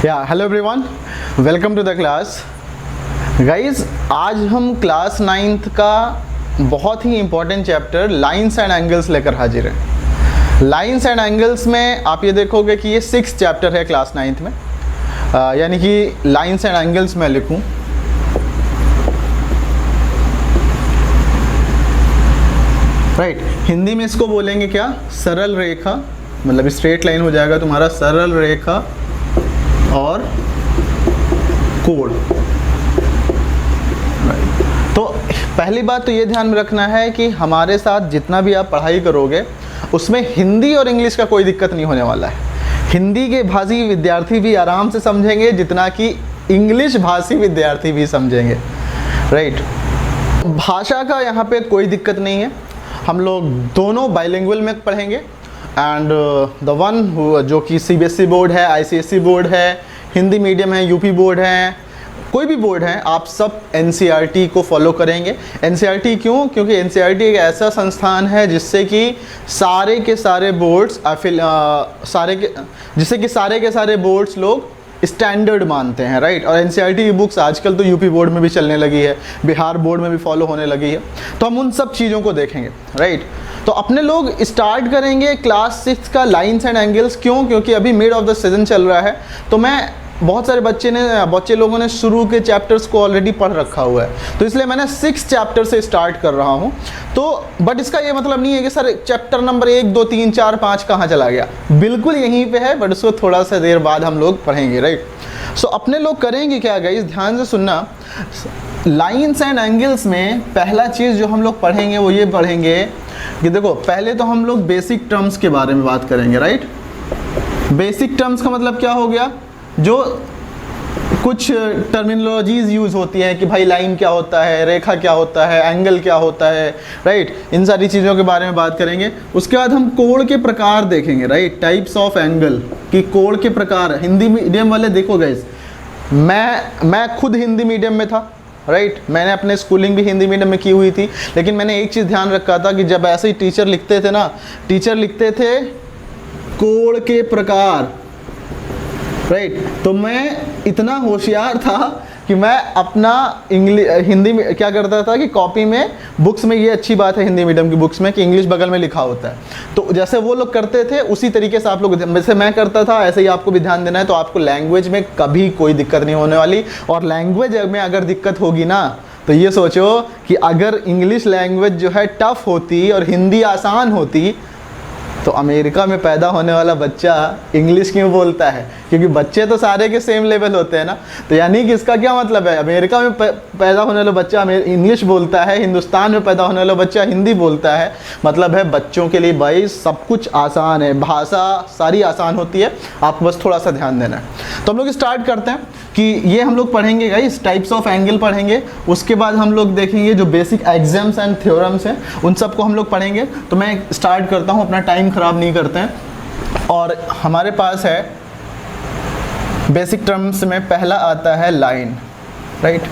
Hello everyone, welcome to the class. Guys, आज हम class 9th का बहुत ही important chapter lines and angles लेकर हाजिर हैं। लाइंस एंड एंगल्स में आप ये देखोगे कि ये 6th चैप्टर है क्लास 9th में, यानी कि लाइंस एंड एंगल्स में लिखूं। राइट, हिंदी में इसको बोलेंगे क्या? सरल रेखा, मतलब स्ट्रेट लाइन हो जाएगा तुम्हारा सरल रेखा और कोण। तो पहली बात तो ये ध्यान में रखना है कि हमारे साथ जितना भी आप पढ़ाई करोगे उसमें हिंदी और इंग्लिश का कोई दिक्कत नहीं होने वाला है। हिंदी के भाषी विद्यार्थी भी आराम से समझेंगे जितना कि इंग्लिश भाषी विद्यार्थी भी समझेंगे। राइट, भाषा का यहाँ पे कोई दिक्कत नहीं है, हम लोग दोनों बाइलिंगुअल में पढ़ेंगे। एंड द वन जो कि CBSE बोर्ड है, ICSE बोर्ड है, हिंदी मीडियम है, UP बोर्ड है, कोई भी बोर्ड है, आप सब NCERT को फॉलो करेंगे। NCERT क्यों? क्योंकि NCERT एक ऐसा संस्थान है जिससे कि सारे के सारे बोर्ड्स लोग स्टैंडर्ड मानते हैं। राइट, और NCERT की बुक्स आजकल तो UP बोर्ड में भी चलने लगी है, बिहार बोर्ड में भी फॉलो होने लगी है, तो हम उन सब चीज़ों को देखेंगे। राइट, तो अपने लोग स्टार्ट करेंगे क्लास 6 का लाइंस एंड एंगल्स। क्यों? क्योंकि अभी मिड ऑफ द सीजन चल रहा है, तो बहुत सारे बच्चे लोगों ने शुरू के चैप्टर्स को ऑलरेडी पढ़ रखा हुआ है, तो इसलिए मैंने 6 चैप्टर से स्टार्ट कर रहा हूँ। तो बट इसका ये मतलब नहीं है कि सर चैप्टर नंबर 1, 2, 3, 4, 5 कहाँ चला गया। बिल्कुल यहीं पे है, बट उसको थोड़ा सा देर बाद हम लोग पढ़ेंगे। राइट, सो अपने लोग करेंगे क्या गाइस, ध्यान से सुनना। लाइंस एंड एंगल्स में पहला चीज़ जो हम लोग पढ़ेंगे वो ये पढ़ेंगे कि देखो, पहले तो हम लोग बेसिक टर्म्स के बारे में बात करेंगे। राइट, बेसिक टर्म्स का मतलब क्या हो गया? जो कुछ टर्मिनोलॉजीज यूज़ होती हैं कि भाई लाइन क्या होता है, रेखा क्या होता है, एंगल क्या होता है। राइट, इन सारी चीज़ों के बारे में बात करेंगे। उसके बाद हम कोण के प्रकार देखेंगे। राइट, टाइप्स ऑफ एंगल कि कोण के प्रकार। हिंदी मीडियम वाले देखो गाइस, मैं खुद हिंदी मीडियम में था। राइट, मैंने अपने स्कूलिंग भी हिंदी मीडियम में की हुई थी, लेकिन मैंने एक चीज़ ध्यान रखा था कि जब ऐसे ही टीचर लिखते थे ना, टीचर लिखते थे कोण के प्रकार। राइट, तो मैं इतना होशियार था कि मैं अपना हिंदी में क्या करता था कि कॉपी में, बुक्स में, ये अच्छी बात है हिंदी मीडियम की बुक्स में कि इंग्लिश बगल में लिखा होता है, तो जैसे वो लोग करते थे उसी तरीके से आप लोग, वैसे मैं करता था, ऐसे ही आपको भी ध्यान देना है। तो आपको लैंग्वेज में कभी कोई दिक्कत नहीं होने वाली, और लैंग्वेज में अगर दिक्कत होगी ना, तो ये सोचो कि अगर इंग्लिश लैंग्वेज जो है टफ होती और हिंदी आसान होती, तो अमेरिका में पैदा होने वाला बच्चा इंग्लिश क्यों बोलता है? क्योंकि बच्चे तो सारे के सेम लेवल होते हैं ना। तो यानी कि इसका क्या मतलब है? अमेरिका में पैदा होने वाला बच्चा इंग्लिश बोलता है, हिंदुस्तान में पैदा होने वाला बच्चा हिंदी बोलता है। मतलब है बच्चों के लिए भाई सब कुछ आसान है, भाषा सारी आसान होती है, आपको बस थोड़ा सा ध्यान देना है। तो हम लोग स्टार्ट करते हैं कि ये हम लोग पढ़ेंगे गाइस, टाइप्स ऑफ एंगल पढ़ेंगे। उसके बाद हम लोग देखेंगे जो बेसिक एग्जाम्स एंड थ्योरम्स हैं, उन सबको हम लोग पढ़ेंगे। तो मैं स्टार्ट करता हूँ, अपना टाइम ख़राब नहीं करते हैं। और हमारे पास है बेसिक टर्म्स में पहला आता है लाइन। राइट,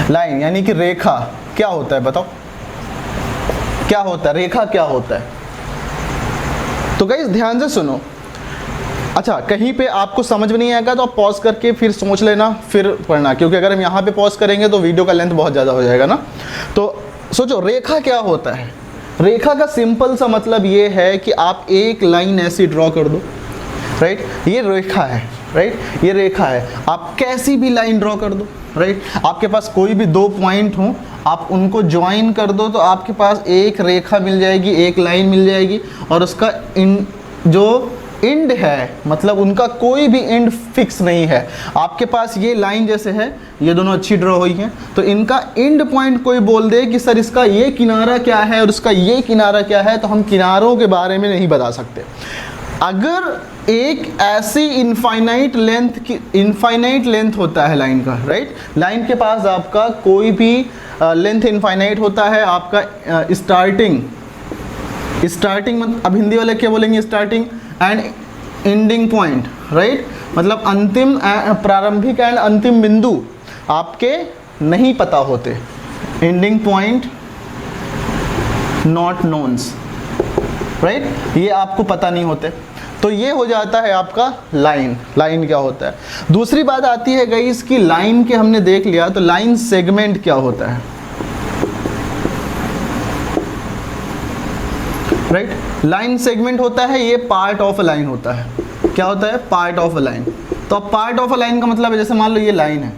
लाइन यानी कि रेखा। क्या होता है बताओ, क्या होता है रेखा, क्या होता है? तो गाइस ध्यान से सुनो। अच्छा, कहीं पे आपको समझ में नहीं आएगा तो आप पॉज करके फिर सोच लेना, फिर पढ़ना, क्योंकि अगर हम यहाँ पे पॉज करेंगे तो वीडियो का लेंथ बहुत ज़्यादा हो जाएगा ना। तो सोचो रेखा क्या होता है। रेखा का सिंपल सा मतलब ये है कि आप एक लाइन ऐसी ड्रॉ कर दो। राइट, ये रेखा है। राइट, ये रेखा है, आप कैसी भी लाइन ड्रॉ कर दो। राइट, आपके पास कोई भी 2 पॉइंट हो, आप उनको ज्वाइन कर दो तो आपके पास एक रेखा मिल जाएगी, एक लाइन मिल जाएगी। और उसका जो एंड है, मतलब उनका कोई भी एंड फिक्स नहीं है। आपके पास ये लाइन जैसे है, ये दोनों अच्छी ड्रॉ हुई हैं, तो इनका एंड पॉइंट कोई बोल दे कि सर इसका ये किनारा क्या है और उसका ये किनारा क्या है, तो हम किनारों के बारे में नहीं बता सकते। अगर एक ऐसी इनफाइनाइट लेंथ होता है लाइन का। राइट, लाइन के पास आपका कोई भी लेंथ इनफाइनाइट होता है। आपका स्टार्टिंग अब हिंदी वाले क्या बोलेंगे? Starting and ending point. Right, मतलब अंतिम, प्रारंभिक एंड अंतिम बिंदु आपके नहीं पता होते। Ending point not knowns. Right, ये आपको पता नहीं होते। तो ये हो जाता है आपका लाइन। लाइन क्या होता है? दूसरी बात आती है गाइस कि लाइन के हमने देख लिया, तो लाइन सेगमेंट क्या होता है, राइट? लाइन सेगमेंट होता है, ये पार्ट ऑफ अ लाइन होता है। क्या होता है? Part of a line. तो अब पार्ट ऑफ अ लाइन का मतलब है, जैसे मान लो ये लाइन है,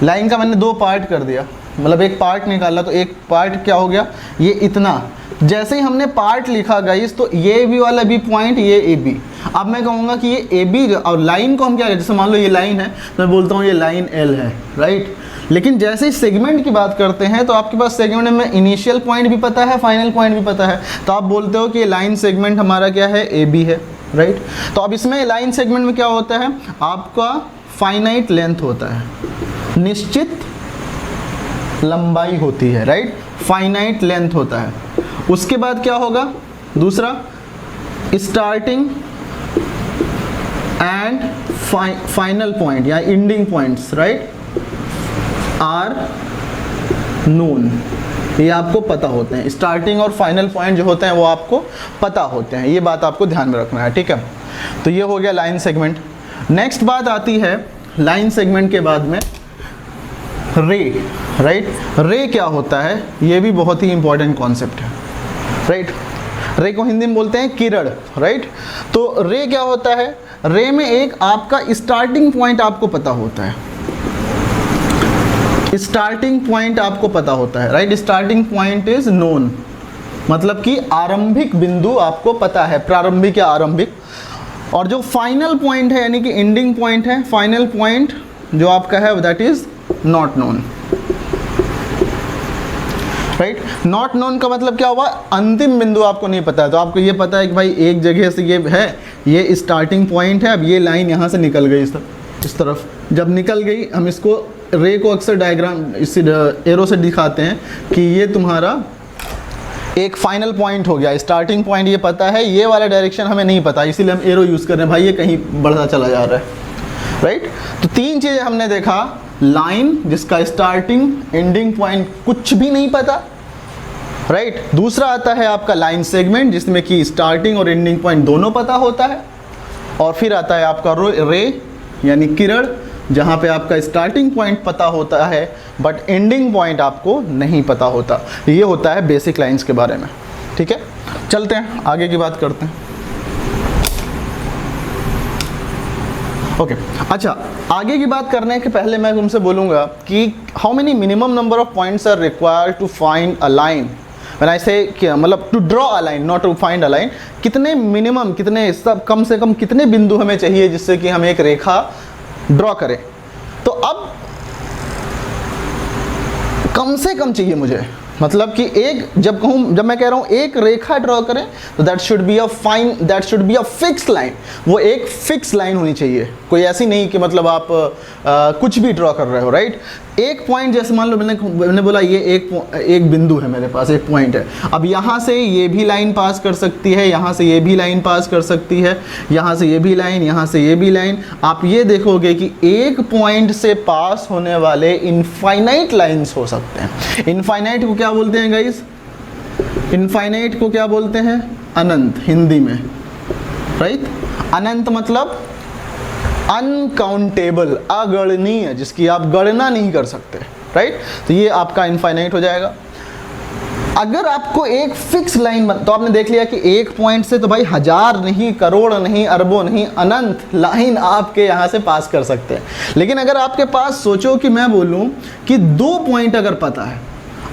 लाइन का मैंने दो पार्ट कर दिया, मतलब एक पार्ट निकाला, तो एक पार्ट क्या हो गया, ये इतना। जैसे ही हमने पार्ट लिखा गाइस, तो ये भी वाला बी पॉइंट, ये ए बी। अब मैं कहूँगा कि ये ए बी, और लाइन को हम क्या, जैसे मान लो ये लाइन है, तो मैं बोलता हूँ ये लाइन एल है, राइट? लेकिन जैसे ही सेगमेंट की बात करते हैं, तो आपके पास सेगमेंट में इनिशियल पॉइंट भी पता है, फाइनल पॉइंट भी पता है, तो आप बोलते हो कि ये लाइन सेगमेंट हमारा क्या है, ए बी है, राइट? तो अब इसमें लाइन सेगमेंट में क्या होता है, आपका फाइनाइट लेंथ होता है, निश्चित लंबाई होती है, राइट? फाइनाइट लेंथ होता है। उसके बाद क्या होगा, दूसरा स्टार्टिंग एंड फाइनल पॉइंट या ending points, right, are known. ये आपको पता होते हैं, स्टार्टिंग और फाइनल पॉइंट जो होते हैं वो आपको पता होते हैं, ये बात आपको ध्यान में रखना है, ठीक है? तो ये हो गया लाइन सेगमेंट। नेक्स्ट बात आती है लाइन सेगमेंट के बाद में रे, राइट? रे क्या होता है, ये भी बहुत ही इंपॉर्टेंट कॉन्सेप्ट है, राइट? रे को हिंदी में बोलते हैं किरण, राइट? तो रे क्या होता है, रे में एक आपका स्टार्टिंग पॉइंट आपको पता होता है, स्टार्टिंग पॉइंट आपको पता होता है, right? Starting point is known, मतलब कि आरंभिक बिंदु आपको पता है, प्रारंभिक या आरंभिक। और जो फाइनल पॉइंट है यानी कि एंडिंग पॉइंट है, फाइनल पॉइंट जो आपका है that is not known, right? Not known का मतलब क्या हुआ, अंतिम बिंदु आपको नहीं पता है। तो आपको ये पता है कि भाई एक जगह से ये है, ये स्टार्टिंग पॉइंट है, अब ये लाइन यहाँ से निकल गई इस तरफ, जब निकल गई, हम इसको रे को अक्सर डायग्राम इस एरो से दिखाते हैं कि ये तुम्हारा एक फाइनल पॉइंट हो गया। स्टार्टिंग पॉइंट ये पता है, ये वाला डायरेक्शन हमें नहीं पता, इसीलिए हम एरो यूज़ कर रहे हैं, भाई ये कहीं बढ़ता चला जा रहा है, राइट? तो तीन चीज़ें हमने देखा, लाइन जिसका स्टार्टिंग एंडिंग पॉइंट कुछ भी नहीं पता, राइट? दूसरा आता है आपका लाइन सेगमेंट जिसमें कि स्टार्टिंग और एंडिंग पॉइंट दोनों पता होता है, और फिर आता है आपका रे यानी किरण, जहाँ पे आपका स्टार्टिंग पॉइंट पता होता है बट एंडिंग पॉइंट आपको नहीं पता होता। ये होता है बेसिक लाइंस के बारे में, ठीक है? चलते हैं आगे की बात करते हैं। ओके, अच्छा, आगे की बात करने के पहले मैं तुमसे बोलूँगा कि how many minimum number of points are required to find a line. When I say मतलब to draw a line, not to find a line, कितने मिनिमम, कितने सब कम से कम कितने बिंदु हमें चाहिए जिससे कि हम एक रेखा ड्रॉ करें? तो अब कम से कम चाहिए मुझे, मतलब कि एक, जब मैं कह रहा हूँ एक रेखा ड्रॉ करें, तो that should be a fix line. वो एक फिक्स लाइन होनी चाहिए, कोई ऐसी नहीं कि मतलब आप कुछ भी ड्रॉ कर रहे हो, राइट? एक पॉइंट, जैसे मान लो मैंने बोला ये एक बिंदु है मेरे पास, एक पॉइंट है। अब यहाँ से ये भी लाइन पास कर सकती है, यहाँ से ये भी लाइन पास कर सकती है, यहाँ से ये भी लाइन, यहाँ से ये भी लाइन। आप ये देखोगे कि एक पॉइंट से पास होने वाले इनफाइनाइट लाइन्स हो सकते हैं। इनफाइनाइट को क्या बोलते हैं गाइस? इनफाइनाइट को क्या बोलते हैं? अनंत, हिंदी में, राइट? अनंत मतलब अनकाउंटेबल, अगणनीय, जिसकी आप गणना नहीं कर सकते, राइट? तो ये आपका इनफाइनाइट हो जाएगा। अगर आपको एक फिक्स लाइन, तो आपने देख लिया कि एक पॉइंट से तो भाई हजार नहीं, करोड़ नहीं, अरबों नहीं, अनंत लाइन आपके यहाँ से पास कर सकते हैं। लेकिन अगर आपके पास, सोचो कि मैं बोलूँ कि 2 पॉइंट अगर पता है,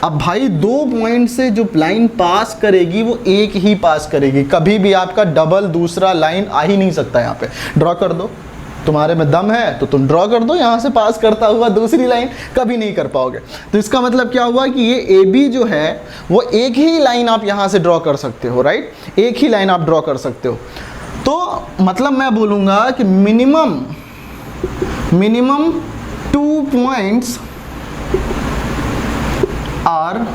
अब भाई 2 पॉइंट से जो लाइन पास करेगी वो एक ही पास करेगी, कभी भी आपका डबल दूसरा लाइन आ ही नहीं सकता। यहाँ पे ड्रॉ कर दो, तुम्हारे में दम है तो तुम ड्रॉ कर दो, यहाँ से पास करता हुआ दूसरी लाइन कभी नहीं कर पाओगे। तो इसका मतलब क्या हुआ कि ये ए बी जो है वो एक ही लाइन आप यहाँ से ड्रॉ कर सकते हो, राइट? एक ही लाइन आप ड्रॉ कर सकते हो। तो मतलब मैं बोलूँगा कि minimum 2 points are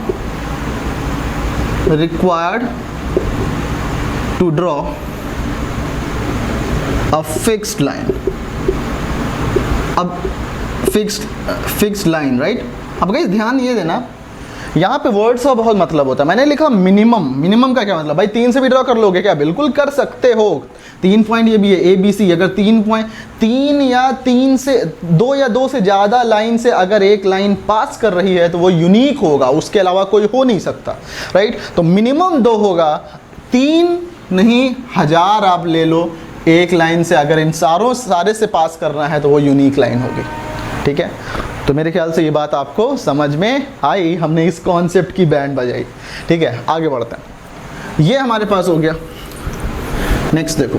required to draw a fixed line. अब फिक्स्ड लाइन, राइट? अब गाइस ध्यान ये देना यहाँ पे वर्ड्स का बहुत मतलब होता है। मैंने लिखा मिनिमम, मिनिमम का क्या मतलब, भाई 3 से भी ड्रॉ कर लोगे क्या? बिल्कुल कर सकते हो। 3 पॉइंट ये भी है, ए बी सी। अगर 3 या 3 से 2 या 2 से ज़्यादा लाइन से अगर एक लाइन पास कर रही है तो वो यूनिक होगा, उसके अलावा कोई हो नहीं सकता, राइट। तो मिनिमम 2 होगा, 3 नहीं 1000 आप ले लो, एक लाइन से अगर इन सारे से पास करना है तो वो यूनिक लाइन होगी, ठीक है। तो मेरे ख्याल से ये बात आपको समझ में आई, हमने इस कॉन्सेप्ट की बैंड बजाई, ठीक है। आगे बढ़ते हैं, ये हमारे पास हो गया। नेक्स्ट देखो,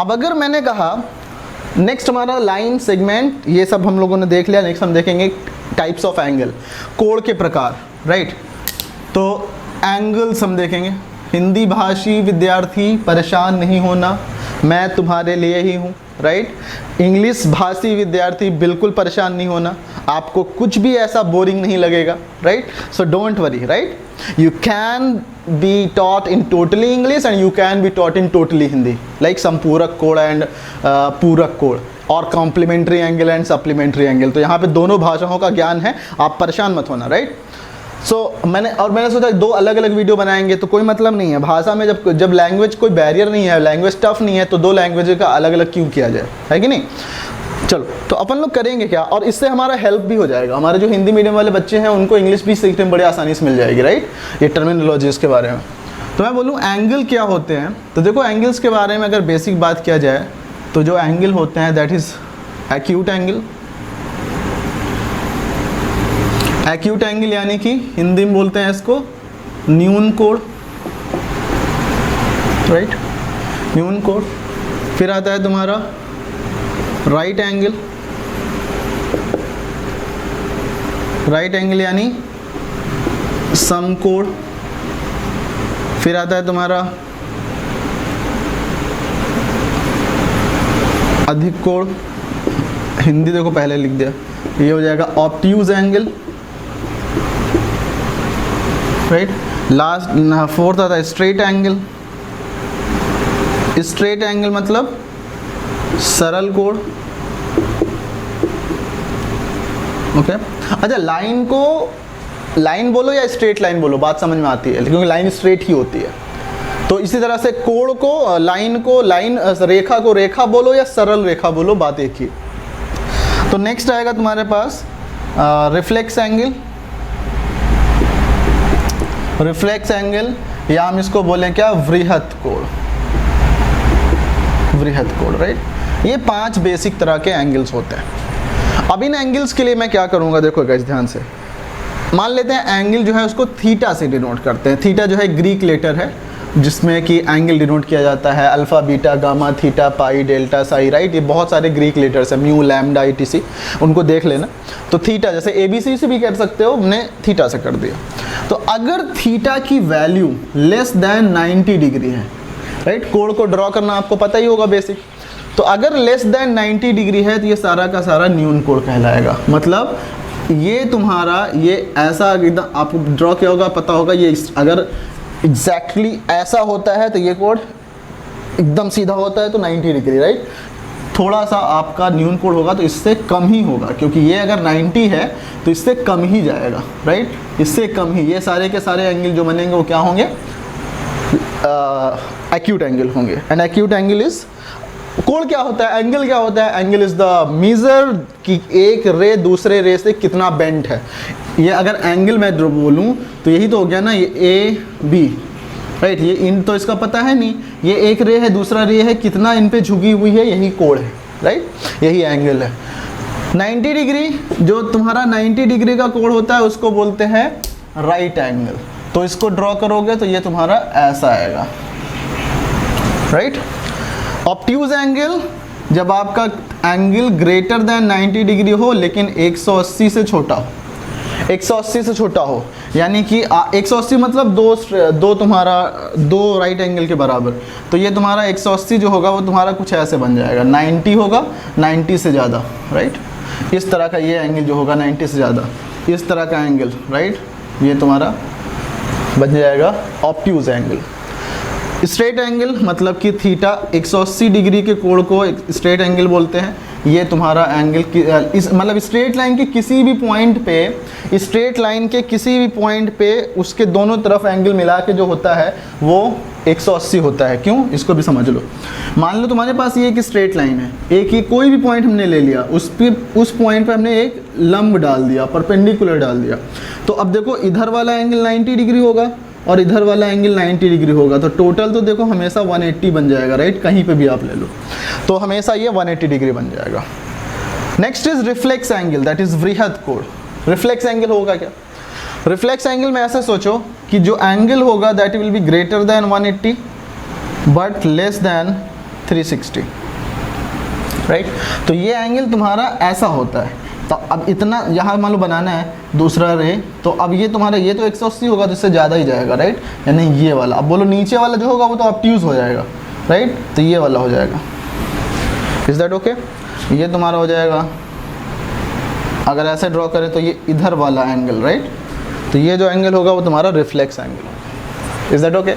अब अगर मैंने कहा नेक्स्ट हमारा लाइन, सेगमेंट, ये सब हम लोगों ने देख लिया। नेक्स्ट हम देखेंगे टाइप्स ऑफ एंगल, कोण के प्रकार, राइट। तो एंगल्स हम देखेंगे। हिंदी भाषी विद्यार्थी परेशान नहीं होना, मैं तुम्हारे लिए ही हूँ, राइट। इंग्लिश भाषी विद्यार्थी बिल्कुल परेशान नहीं होना, आपको कुछ भी ऐसा बोरिंग नहीं लगेगा, right. So don't worry, right. You can be taught in totally English and you can be taught in totally Hindi, like संपूरक कोण एंड पूरक कोण, और complementary angle and supplementary angle. तो यहाँ पे दोनों भाषाओं का ज्ञान है, आप परेशान मत होना, राइट। मैंने सोचा 2 अलग अलग वीडियो बनाएंगे तो कोई मतलब नहीं है। भाषा में जब लैंग्वेज कोई बैरियर नहीं है, लैंग्वेज टफ नहीं है, तो 2 लैंग्वेज का अलग अलग क्यों किया जाए, है कि नहीं। चलो, तो अपन लोग करेंगे क्या, और इससे हमारा हेल्प भी हो जाएगा। हमारे जो हिंदी मीडियम वाले बच्चे हैं उनको इंग्लिश भी सीखने में बड़ी आसानी से मिल जाएगी, राइट, ये टर्मिनोलॉजीज़ के बारे में। तो मैं बोलूँ एंगल क्या होते हैं, तो देखो एंगल्स के बारे में अगर बेसिक बात किया जाए तो जो एंगल होते हैं that is acute angle. Acute angle यानी कि हिंदी में बोलते हैं इसको न्यून कोण, राइट, न्यून कोण। फिर आता है तुम्हारा राइट एंगल, राइट एंगल यानी समकोण। फिर आता है तुम्हारा अधिक कोण, हिंदी देखो पहले लिख दिया, ये हो जाएगा obtuse angle, right. Last 4th आता है स्ट्रेट एंगल। स्ट्रेट एंगल मतलब सरल कोण, ओके। अच्छा, लाइन को लाइन बोलो या स्ट्रेट लाइन बोलो, बात समझ में आती है, क्योंकि लाइन स्ट्रेट ही होती है। तो इसी तरह से कोण को लाइन, रेखा को रेखा बोलो या सरल रेखा बोलो, बात एक ही। तो नेक्स्ट आएगा तुम्हारे पास रिफ्लेक्स एंगल। रिफ्लेक्स एंगल या हम इसको बोलें क्या, वृहत कोण, वृहत कोण, राइट। ये 5 बेसिक तरह के एंगल्स होते हैं। अब इन एंगल्स के लिए मैं क्या करूँगा, देखो गाइस ध्यान से। मान लेते हैं एंगल जो है उसको थीटा से डिनोट करते हैं। थीटा जो है ग्रीक लेटर है जिसमें कि एंगल डिनोट किया जाता है अल्फ़ा, बीटा, गामा, थीटा, पाई, डेल्टा, साई, राइट। ये बहुत सारे ग्रीक लेटर्स हैं, म्यू, लैम्डा, etc, उनको देख लेना। तो थीटा जैसे ABC से भी कर सकते हो, हमने थीटा से कर दिया। तो अगर थीटा की वैल्यू लेस देन 90 डिग्री है, राइट, कोण को ड्रॉ करना आपको पता ही होगा बेसिक। तो अगर लेस देन 90 डिग्री है तो ये सारा का सारा न्यून कोण कहलाएगा। मतलब ये तुम्हारा ये ऐसा एकदम आपको ड्रॉ किया होगा, पता होगा, ये अगर एग्जैक्टली ऐसा होता है तो ये कोण एकदम सीधा होता है तो 90 डिग्री, राइट। थोड़ा सा आपका न्यून कोण होगा तो इससे कम ही होगा, क्योंकि ये अगर 90 है तो इससे कम ही जाएगा, राइट, इससे कम ही। ये सारे के सारे एंगल जो बनेंगे वो क्या होंगे, एक्यूट एंगल होंगे। एंड एक्यूट एंगल इज, कोण क्या होता है, एंगल क्या होता है, एंगल इज द मेजर कि एक रे दूसरे रे से कितना बेंट है। ये अगर एंगल मैं बोलूँ तो यही तो हो गया ना, ये A B, राइट। ये इन तो इसका पता है नहीं, ये एक रे है दूसरा रे है, कितना इन पे झुकी हुई है, यही कोण है, राइट, यही एंगल है। 90 डिग्री, जो तुम्हारा 90 डिग्री का कोण होता है उसको बोलते हैं राइट एंगल। तो इसको ड्रॉ करोगे तो ये तुम्हारा ऐसा आएगा, राइट। ऑब्ट्यूज एंगल, जब आपका एंगल ग्रेटर देन 90 डिग्री हो लेकिन 180 से छोटा हो, 180 से छोटा हो, यानी कि 180 मतलब दो तुम्हारा 2 राइट एंगल के बराबर। तो ये तुम्हारा 180 जो होगा वो तुम्हारा कुछ ऐसे बन जाएगा, 90 होगा, 90 से ज़्यादा, राइट। इस तरह का ये एंगल जो होगा 90 से ज़्यादा, इस तरह का एंगल, राइट, ये तुम्हारा बन जाएगा ऑब्ट्यूज एंगल। स्ट्रेट एंगल मतलब कि थीटा, 180 डिग्री के कोण को स्ट्रेट एंगल बोलते हैं। ये तुम्हारा एंगल इस मतलब स्ट्रेट लाइन के किसी भी पॉइंट पे, स्ट्रेट लाइन के किसी भी पॉइंट पे उसके दोनों तरफ एंगल मिला के जो होता है वो 180 होता है। क्यों, इसको भी समझ लो। मान लो तुम्हारे पास ये एक स्ट्रेट लाइन है, एक ही कोई भी पॉइंट हमने ले लिया, उस पॉइंट पे हमने एक लंब डाल दिया, परपेंडिकुलर डाल दिया। तो अब देखो इधर वाला एंगल 90 डिग्री होगा और इधर वाला एंगल 90 डिग्री होगा, तो टोटल तो देखो हमेशा 180 बन जाएगा, राइट। कहीं पे भी आप ले लो तो हमेशा ये 180 डिग्री बन जाएगा। Next is reflex angle, that is वृहद कोण। रिफ्लेक्स एंगल होगा क्या? रिफ्लेक्स एंगल में ऐसे सोचो कि जो एंगल होगा that will be greater than 180 but less than 360, right. तो ये एंगल तुम्हारा ऐसा होता है। तो अब इतना यहाँ मान लो बनाना है दूसरा रे, तो अब ये तुम्हारा ये तो 180 होगा, तो इससे ज़्यादा ही जाएगा, राइट। यानी ये वाला, अब बोलो नीचे वाला जो होगा वो तो ऑब्ट्यूज हो जाएगा, राइट। तो ये वाला हो जाएगा, इज दैट ओके। ये तुम्हारा हो जाएगा, अगर ऐसे ड्रॉ करें तो ये इधर वाला एंगल, राइट। तो ये जो एंगल होगा वो तुम्हारा रिफ्लेक्स एंगल होगा, इज दैट ओके।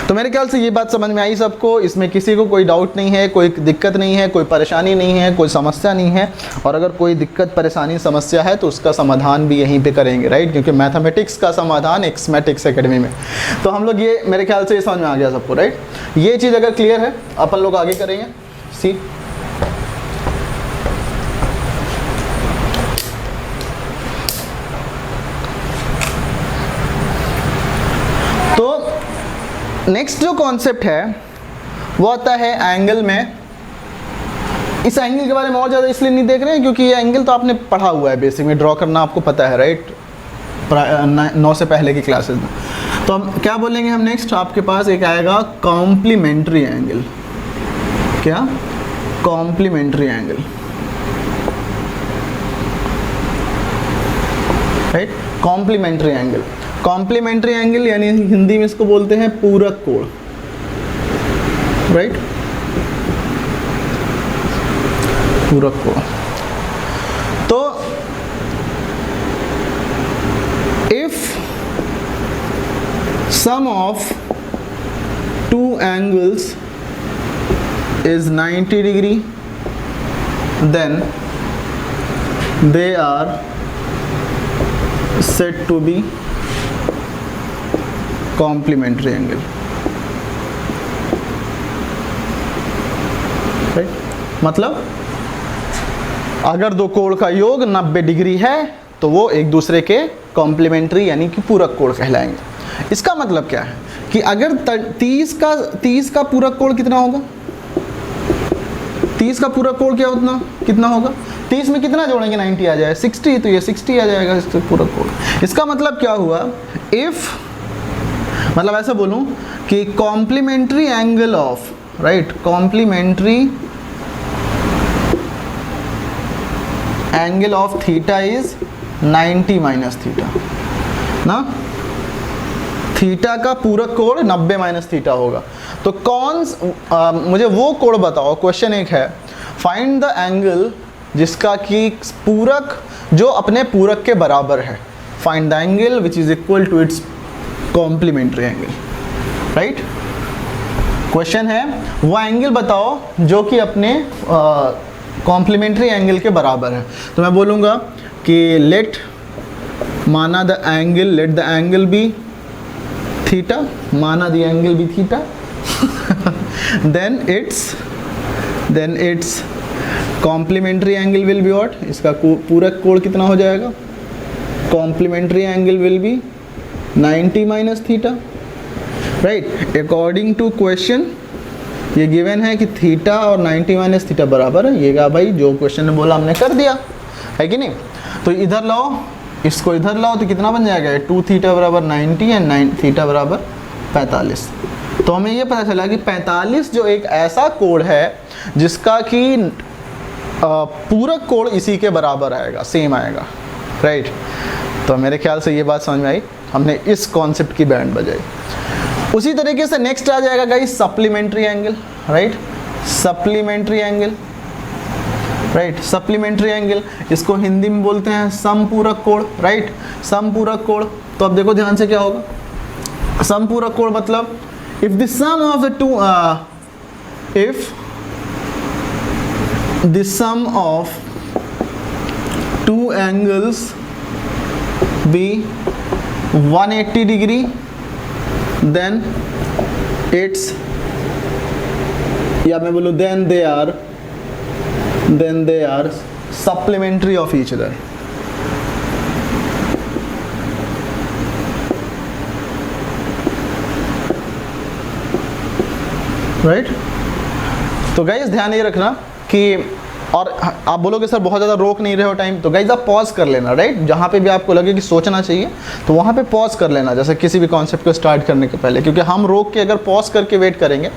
तो मेरे ख्याल से ये बात समझ में आई सबको, इसमें किसी को कोई डाउट नहीं है, कोई दिक्कत नहीं है, कोई परेशानी नहीं है, कोई समस्या नहीं है। और अगर कोई दिक्कत परेशानी समस्या है तो उसका समाधान भी यहीं पे करेंगे, राइट, क्योंकि मैथमेटिक्स का समाधान एक्समैटिक्स एकेडमी में। तो हम लोग ये मेरे ख्याल से ये समझ में आ गया सबको, राइट। ये चीज़ अगर क्लियर है अपन लोग आगे करेंगे। सी नेक्स्ट जो कॉन्सेप्ट है वो आता है एंगल में। इस एंगल के बारे में और ज़्यादा इसलिए नहीं देख रहे हैं क्योंकि ये एंगल तो आपने पढ़ा हुआ है, बेसिक में ड्रॉ करना आपको पता है, राइट, 9 से पहले की क्लासेस में। तो हम क्या बोलेंगे, हम नेक्स्ट आपके पास एक आएगा कॉम्प्लीमेंट्री एंगल। क्या? Complementary angle, right. Complementary angle, complementary angle यानी हिंदी में इसको बोलते हैं पूरक कोण, राइट। पूरक कोण। तो if sum of two angles is 90 degree then they are said to be complementary angle, right? मतलब अगर दो कोण का योग 90 डिग्री है तो वो एक दूसरे के कॉम्प्लीमेंट्री यानी कि पूरक कोण कहलाएंगे। इसका मतलब क्या है कि अगर 30 का पूरक कोण कितना होगा, 30 का पूरक कोण क्या कितना होगा, 30 में कितना जोड़ेंगे 90 आ जाए 60, तो ये 60 आ जाएगा इससे पूरक कोण। इसका मतलब क्या हुआ, इफ मतलब ऐसा बोलूं कि complementary angle of, right, complementary angle of theta is 90 minus theta ना, थीटा का पूरक कोण 90 माइनस थीटा होगा। तो मुझे वो कोण बताओ, क्वेश्चन एक है, फाइंड द एंगल जिसका कि पूरक जो अपने पूरक के बराबर है, find the angle which is equal to its complementary angle, right. Question है वो एंगल बताओ जो कि अपने कॉम्प्लीमेंट्री एंगल के बराबर है। तो मैं बोलूँगा कि लेट माना the angle, let the angle be theta, माना the angle be theta then its complementary angle will be what, इसका पूरक कोण कितना हो जाएगा, complementary angle will be 90 minus theta, right। according to question ये गिवन है कि थीटा और 90 माइनस थीटा बराबर है। ये भाई जो क्वेश्चन ने बोला हमने कर दिया, है कि नहीं। तो इधर लाओ, इसको इधर लाओ तो कितना बन जाएगा, 2 थीटा बराबर 90 एंड 9 थीटा बराबर 45। तो हमें ये पता चला कि 45 जो एक ऐसा कोण है जिसका कि पूरक कोण इसी के बराबर आएगा, सेम आएगा, राइट। तो मेरे ख्याल से ये बात समझ में आई, हमने इस कॉन्सेप्ट की बैंड बजाई। उसी तरीके से नेक्स्ट आ जाएगा guys supplementary angle, right, supplementary angle, right, supplementary angle, इसको हिंदी में बोलते हैं समपूरक कोण, राइट, समपूरक कोण। तो अब देखो ध्यान से क्या होगा, समपूरक कोण मतलब if the sum of the two if the sum of two angles be 180 degree, then its, या मैं बोलूँ then they are supplementary of each other. Right? तो गाइस ध्यान ये रखना कि, और आप बोलोगे सर बहुत ज़्यादा रोक नहीं रहे हो टाइम, तो गाइस आप पॉज कर लेना। राइट? जहाँ पे भी आपको लगे कि सोचना चाहिए तो वहाँ पे पॉज कर लेना, जैसे किसी भी कॉन्सेप्ट को स्टार्ट करने के पहले, क्योंकि हम रोक के अगर पॉज करके वेट करेंगे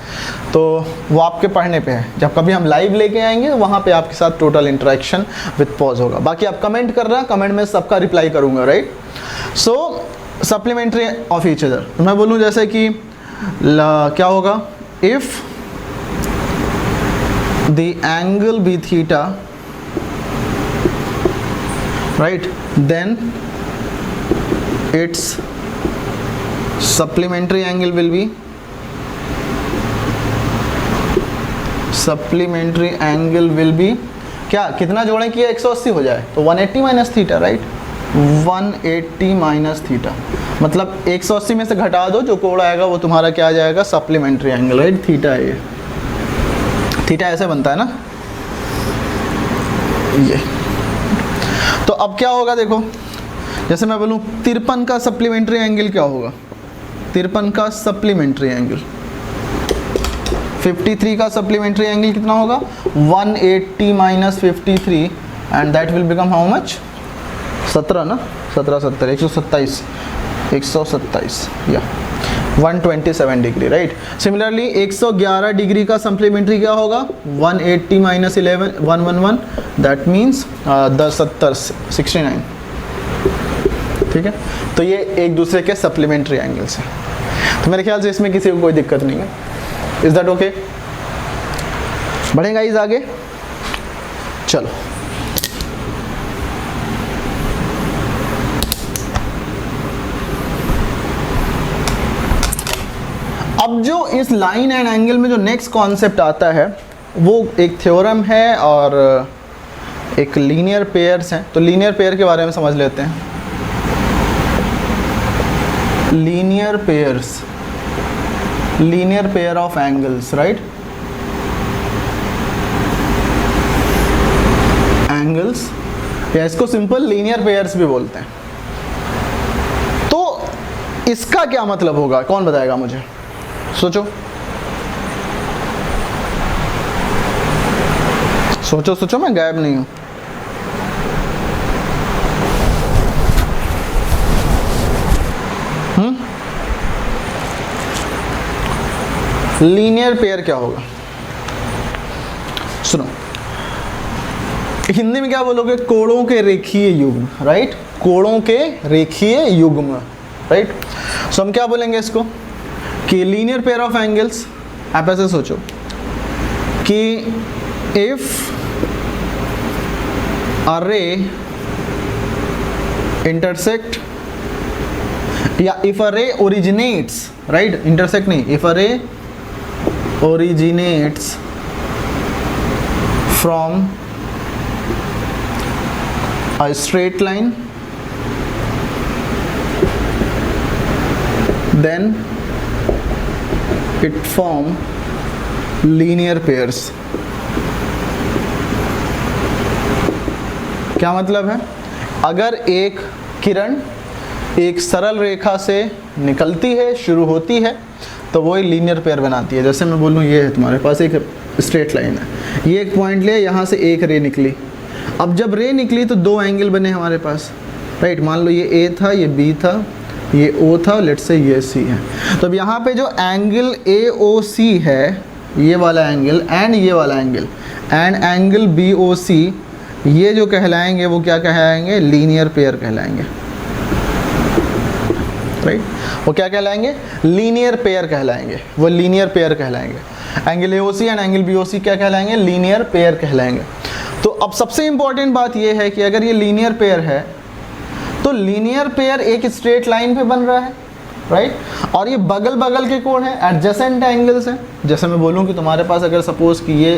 तो वो आपके पढ़ने पे है। जब कभी हम लाइव लेके आएंगे वहाँ पे आपके साथ टोटल इंटरेक्शन विथ पॉज होगा। बाकी आप कमेंट कर रहा, कमेंट में सबका रिप्लाई करूँगा। Right? So supplementary of each other, तो मैं बोलूँ जैसे कि क्या होगा, if the angle be theta, right, then its supplementary angle will be क्या, कितना जोड़ें कि 180 हो जाए, तो 180 minus theta. Right? 180 minus theta मतलब 180 में से घटा दो, जो कोण आएगा वो तुम्हारा क्या आ जाएगा, सप्लीमेंट्री एंगल। राइट? थीटा है ये, थीटा ऐसे बनता है ना ये। तो अब क्या होगा देखो, जैसे मैं बोलूँ 53 का सप्लीमेंट्री एंगल क्या होगा, 53 का सप्लीमेंट्री एंगल, 53 का सप्लीमेंट्री एंगल कितना होगा, 180 minus 53, and that will become how much, 17 ना, 17 70 127 या 127 डिग्री। राइट? सिमिलरली 111 डिग्री का सप्लीमेंट्री क्या होगा, 180 माइनस 11 111, दैट मीन्स 69। ठीक है? तो ये एक दूसरे के सप्लीमेंट्री एंगल्स हैं। तो मेरे ख्याल से इसमें किसी को कोई दिक्कत नहीं है। Is that okay? बढ़ेगा इस आगे, चलो। अब जो इस लाइन एंड एंगल में जो नेक्स्ट कॉन्सेप्ट आता है वो एक थ्योरम है और एक लीनियर पेयर्स हैं। तो लीनियर पेयर के बारे में समझ लेते हैं। Linear pair of angles. Right? Angles, या इसको सिंपल लीनियर पेयर्स भी बोलते हैं। तो इसका क्या मतलब होगा, कौन बताएगा मुझे? सोचो सोचो सोचो, मैं गायब नहीं हूं। लीनियर पेयर क्या होगा, सुनो। हिंदी में क्या बोलोगे, कोणों के रेखीय युग्म। राइट? कोणों के रेखीय युग्म। राइट? सो हम क्या बोलेंगे इसको कि लीनियर पेयर ऑफ एंगल्स, आप ऐसे सोचो कि इफ अ रे इंटरसेक्ट, या if a ray originates, right, intersect नहीं, if a ray originates from a straight line, then it form linear pairs। क्या मतलब है, अगर एक किरण एक सरल रेखा से निकलती है, शुरू होती है, तो वो एक लीनियर पेयर बनाती है। जैसे मैं बोलूँ ये है तुम्हारे पास एक स्ट्रेट लाइन है, ये एक पॉइंट ले, यहाँ से एक रे निकली। अब जब रे निकली तो दो एंगल बने हमारे पास। राइट? मान लो ये ए था, ये बी था, ये O था, लेट्स से ये C है। तो अब यहाँ पे जो एंगल AOC है, ये वाला एंगल एंड ये वाला एंगल एंड एंगल BOC, ये जो कहलाएंगे वो क्या कहलाएंगे, लीनियर पेयर कहलाएंगे। राइट? वो क्या कहलाएंगे, लीनियर पेयर कहलाएंगे। वो लीनियर पेयर कहलाएंगे। Angle AOC and angle BOC क्या कहलाएंगे, लीनियर पेयर कहलाएंगे। तो अब सबसे इंपॉर्टेंट बात ये है कि अगर ये लीनियर पेयर है तो लीनियर पेयर एक स्ट्रेट लाइन पे बन रहा है। राइट? और ये बगल बगल के कोण हैं, एडजेसेंट एंगल्स हैं। जैसे मैं बोलूँ कि तुम्हारे पास अगर सपोज कि ये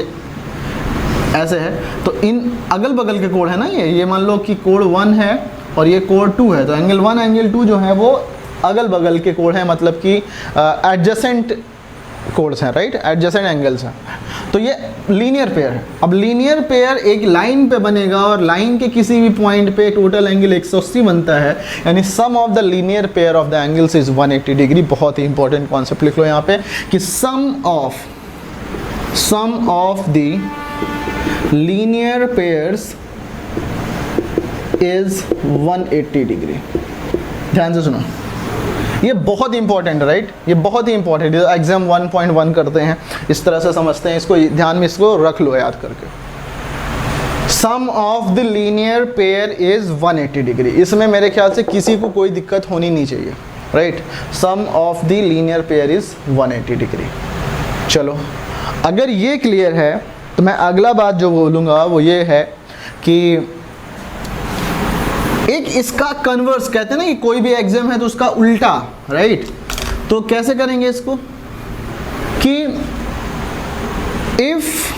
ऐसे है। तो इन अगल बगल के कोण है ना, ये मान लो कि कोण 1 है और ये कोण 2 है, तो एंगल 1 एंगल 2 जो है वो अगल बगल के कोण है, मतलब कि एडजेसेंट कोड्स हैं, राइट, एडजेसेंट एंगल्स हैं। तो ये लीनियर पेयर है। अब लीनियर पेयर एक लाइन पे बनेगा और लाइन के किसी भी पॉइंट पे टोटल एंगल 180 बनता है, यानी sum of the linear pair of the angles is 180 degree. बहुत ही इंपॉर्टेंट कॉन्सेप्ट लिख लो यहाँ पे कि sum of the linear pairs is 180 degree. ध्यान से सुनो, ये बहुत ही इंपॉर्टेंट है, राइट, ये बहुत ही इंपॉर्टेंट है। एग्जाम 1.1 करते हैं, इस तरह से समझते हैं इसको, ध्यान में इसको रख लो याद करके। Sum of the linear pair is 180 degree. इसमें मेरे ख्याल से किसी को कोई दिक्कत होनी नहीं चाहिए, right. Sum of the linear pair is 180 degree. चलो, अगर ये क्लियर है तो मैं अगला बात जो बोलूँगा वो ये है कि एक इसका कन्वर्स कहते हैं ना, कि कोई भी एग्जाम है तो उसका उल्टा, राइट। तो कैसे करेंगे इसको कि इफ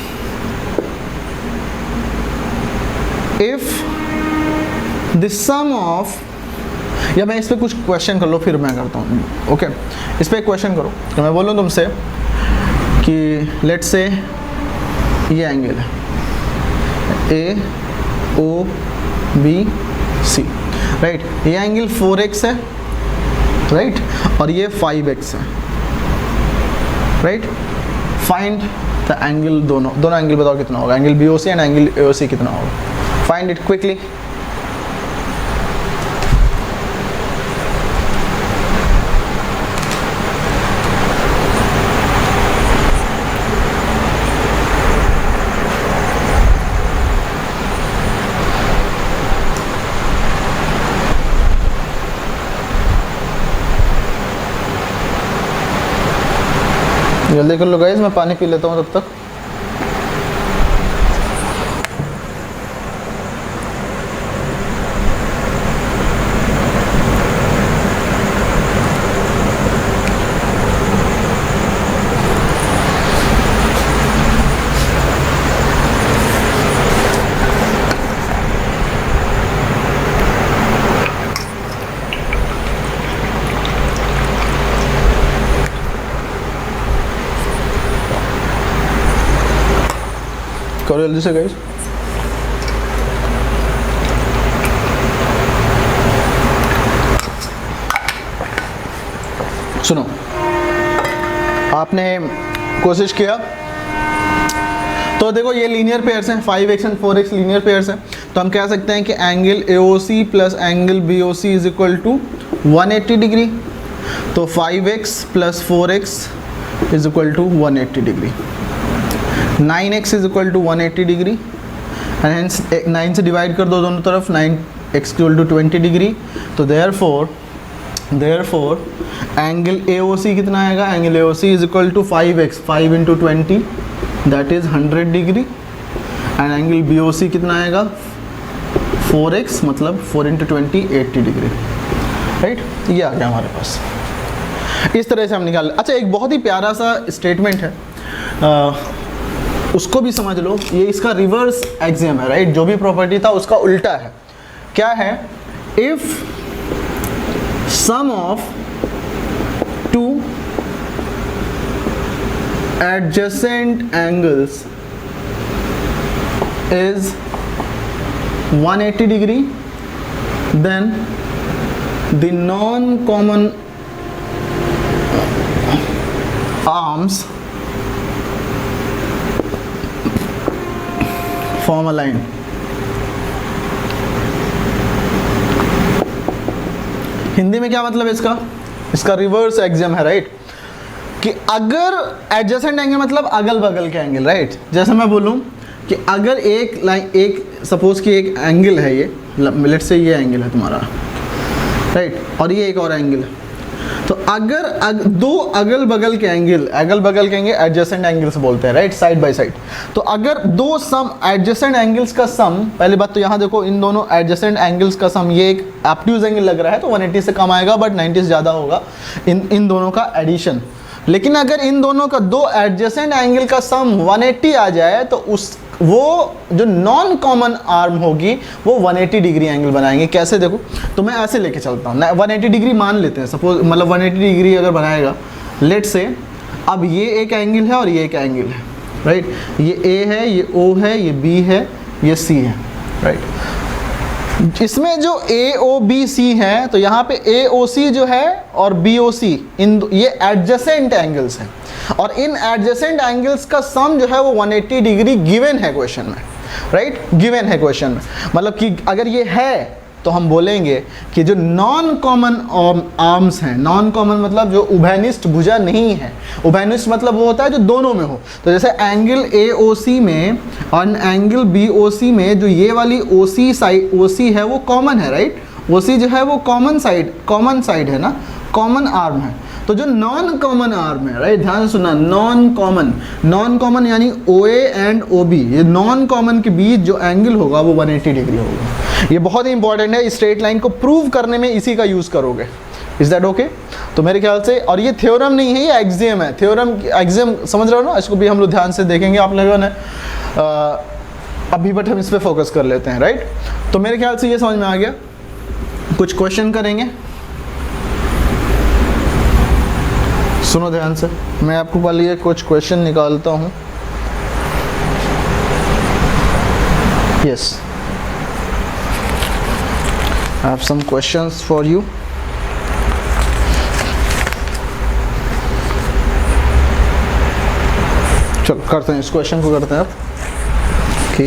द सम ऑफ, या मैं इस पे कुछ क्वेश्चन कर लो फिर मैं करता हूँ, ओके। इस पे एक क्वेश्चन करो तो मैं बोलूँ तुमसे कि लेट्स से ये एंगल है AOB C, राइट। ये एंगल 4x है, राइट, और ये 5x है, राइट। फाइंड द एंगल, दोनों एंगल बताओ कितना होगा, angle BOC and angle AOC कितना होगा, फाइंड इट क्विकली। जल्दी कर लो गाइस, मैं पानी पी लेता हूँ तब तक। करो जल्दी से गाइस। सुनो, आपने कोशिश किया तो देखो ये लीनियर पेयर्स हैं, 5x and 4x linear pairs हैं, तो हम कह सकते हैं कि angle AOC plus angle BOC is equal to 180 degree. तो 5x plus 4x is equal to 180 degree. 9x is equal to 180 degree and hence 9 से डिवाइड कर दो दोनों तरफ, 9x इक्वल टू 20 डिग्री। तो देयरफॉर एंगल AOC कितना आएगा, angle AOC is equal to 5x, 5 into 20 that is 100 degree, and angle BOC कितना आएगा 4x, मतलब 4 इंटू 20 80 डिग्री, राइट। ये आ गया हमारे पास, इस तरह से हम निकाल। अच्छा, एक बहुत ही प्यारा सा स्टेटमेंट है, उसको भी समझ लो, ये इसका रिवर्स एक्सियम है, राइट। जो भी प्रॉपर्टी था उसका उल्टा है। क्या है, if sum of two adjacent angles is 180 degree, then the non common arms form a line. Hindi में क्या मतलब है इसका रिवर्स एक्सियम है, राइट, कि अगर एडजेसेंट एंगल मतलब अगल बगल के एंगल, राइट। जैसे मैं बोलूं कि अगर एक लाइन, एक सपोज कि एक एंगल है, ये लेट्स से ये एंगल है तुम्हारा, राइट, और ये एक और एंगल है, तो अगर दो अगल बगल के एंगल एडजेसेंट एंगल्स बोलते हैं, राइट, साइड बाय साइड। तो अगर दो सम एडजेसेंट एंगल्स का सम, पहली बात तो यहाँ देखो इन दोनों एडजेसेंट एंगल्स का सम, ये एक ऑब्ट्यूज एंगल लग रहा है तो 180 से कम आएगा, बट 90 से ज़्यादा होगा इन दोनों का एडिशन। लेकिन अगर इन दोनों का दो एडजेसेंट एंगल का सम 180 आ जाए तो वो जो नॉन कॉमन आर्म होगी वो 180 डिग्री एंगल बनाएंगे। कैसे देखो, तो मैं ऐसे लेके चलता हूँ, 180 डिग्री मान लेते हैं सपोज, मतलब 180 डिग्री अगर बनाएगा, लेट से अब ये एक एंगल है और ये एक एंगल है, राइट, ये ए है, ये ओ है, ये बी है, ये सी है, राइट। इसमें जो ए ओ बी सी है, तो यहाँ पे ए ओ सी जो है और बी ओ सी, इन ये एडजेसेंट एंगल्स हैं, और इन एडजेसेंट एंगल्स का सम जो है वो 180 डिग्री गिवन है क्वेश्चन में, राइट, गिवन है क्वेश्चन में। मतलब कि अगर ये है तो हम बोलेंगे कि जो नॉन कॉमन आर्म्स हैं, नॉन कॉमन मतलब जो उभयनिष्ठ भुजा नहीं है, उभयनिष्ठ मतलब वो होता है जो दोनों में हो। तो जैसे एंगल ए ओ सी में और एंगल बी ओ सी में जो ये वाली ओ सी साइड, ओ सी है वो कॉमन है, राइट, ओ सी जो है वो कॉमन साइड है ना, कॉमन आर्म है। तो जो नॉन कॉमन आर्म है, राइट, ध्यान से सुनना, नॉन कॉमन यानी ओ ए एंड ओ बी, ये नॉन कॉमन के बीच जो एंगल होगा वो 180 डिग्री होगा। ये बहुत ही इंपॉर्टेंट है, स्ट्रेट लाइन को प्रूव करने में इसी का यूज़ करोगे। Is that okay? तो मेरे ख्याल से, और ये थ्योरम नहीं है, ये एक्सियम है। थ्योरम एक्सियम समझ रहे हो ना, इसको भी हम लोग ध्यान से देखेंगे आप लोगों ने अभी, बट हम इस पर फोकस कर लेते हैं, राइट। तो मेरे ख्याल से ये समझ में आ गया। कुछ क्वेश्चन करेंगे, सुनो ध्यान से, मैं आपको पहले ये कुछ क्वेश्चन निकालता हूँ। Yes, I have some questions for you. चलो करते हैं, इस क्वेश्चन को करते हैं अब कि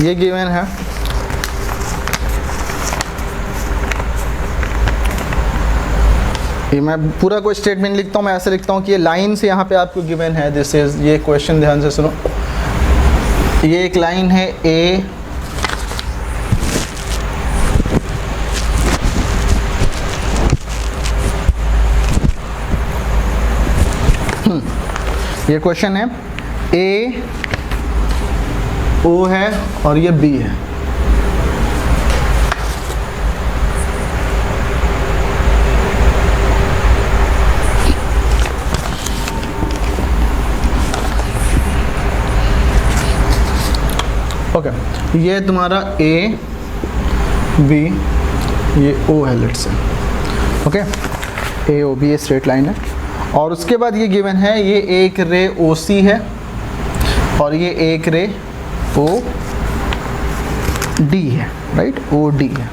ये गिवन है, ये मैं पूरा कोई स्टेटमेंट लिखता हूँ, मैं ऐसे लिखता हूँ कि ये लाइन से यहाँ पे आपको गिवन है, दिस इज, ये क्वेश्चन ध्यान से सुनो। ये एक लाइन है ए, ये क्वेश्चन है ए ओ है और ये बी है। ओके, ये तुम्हारा ए बी, ये ओ है, let's say, okay, A O B, ये स्ट्रेट लाइन है। और उसके बाद ये गिवन है, ये एक रे ओ सी है और ये एक रे ओ डी है, राइट, ओ डी है।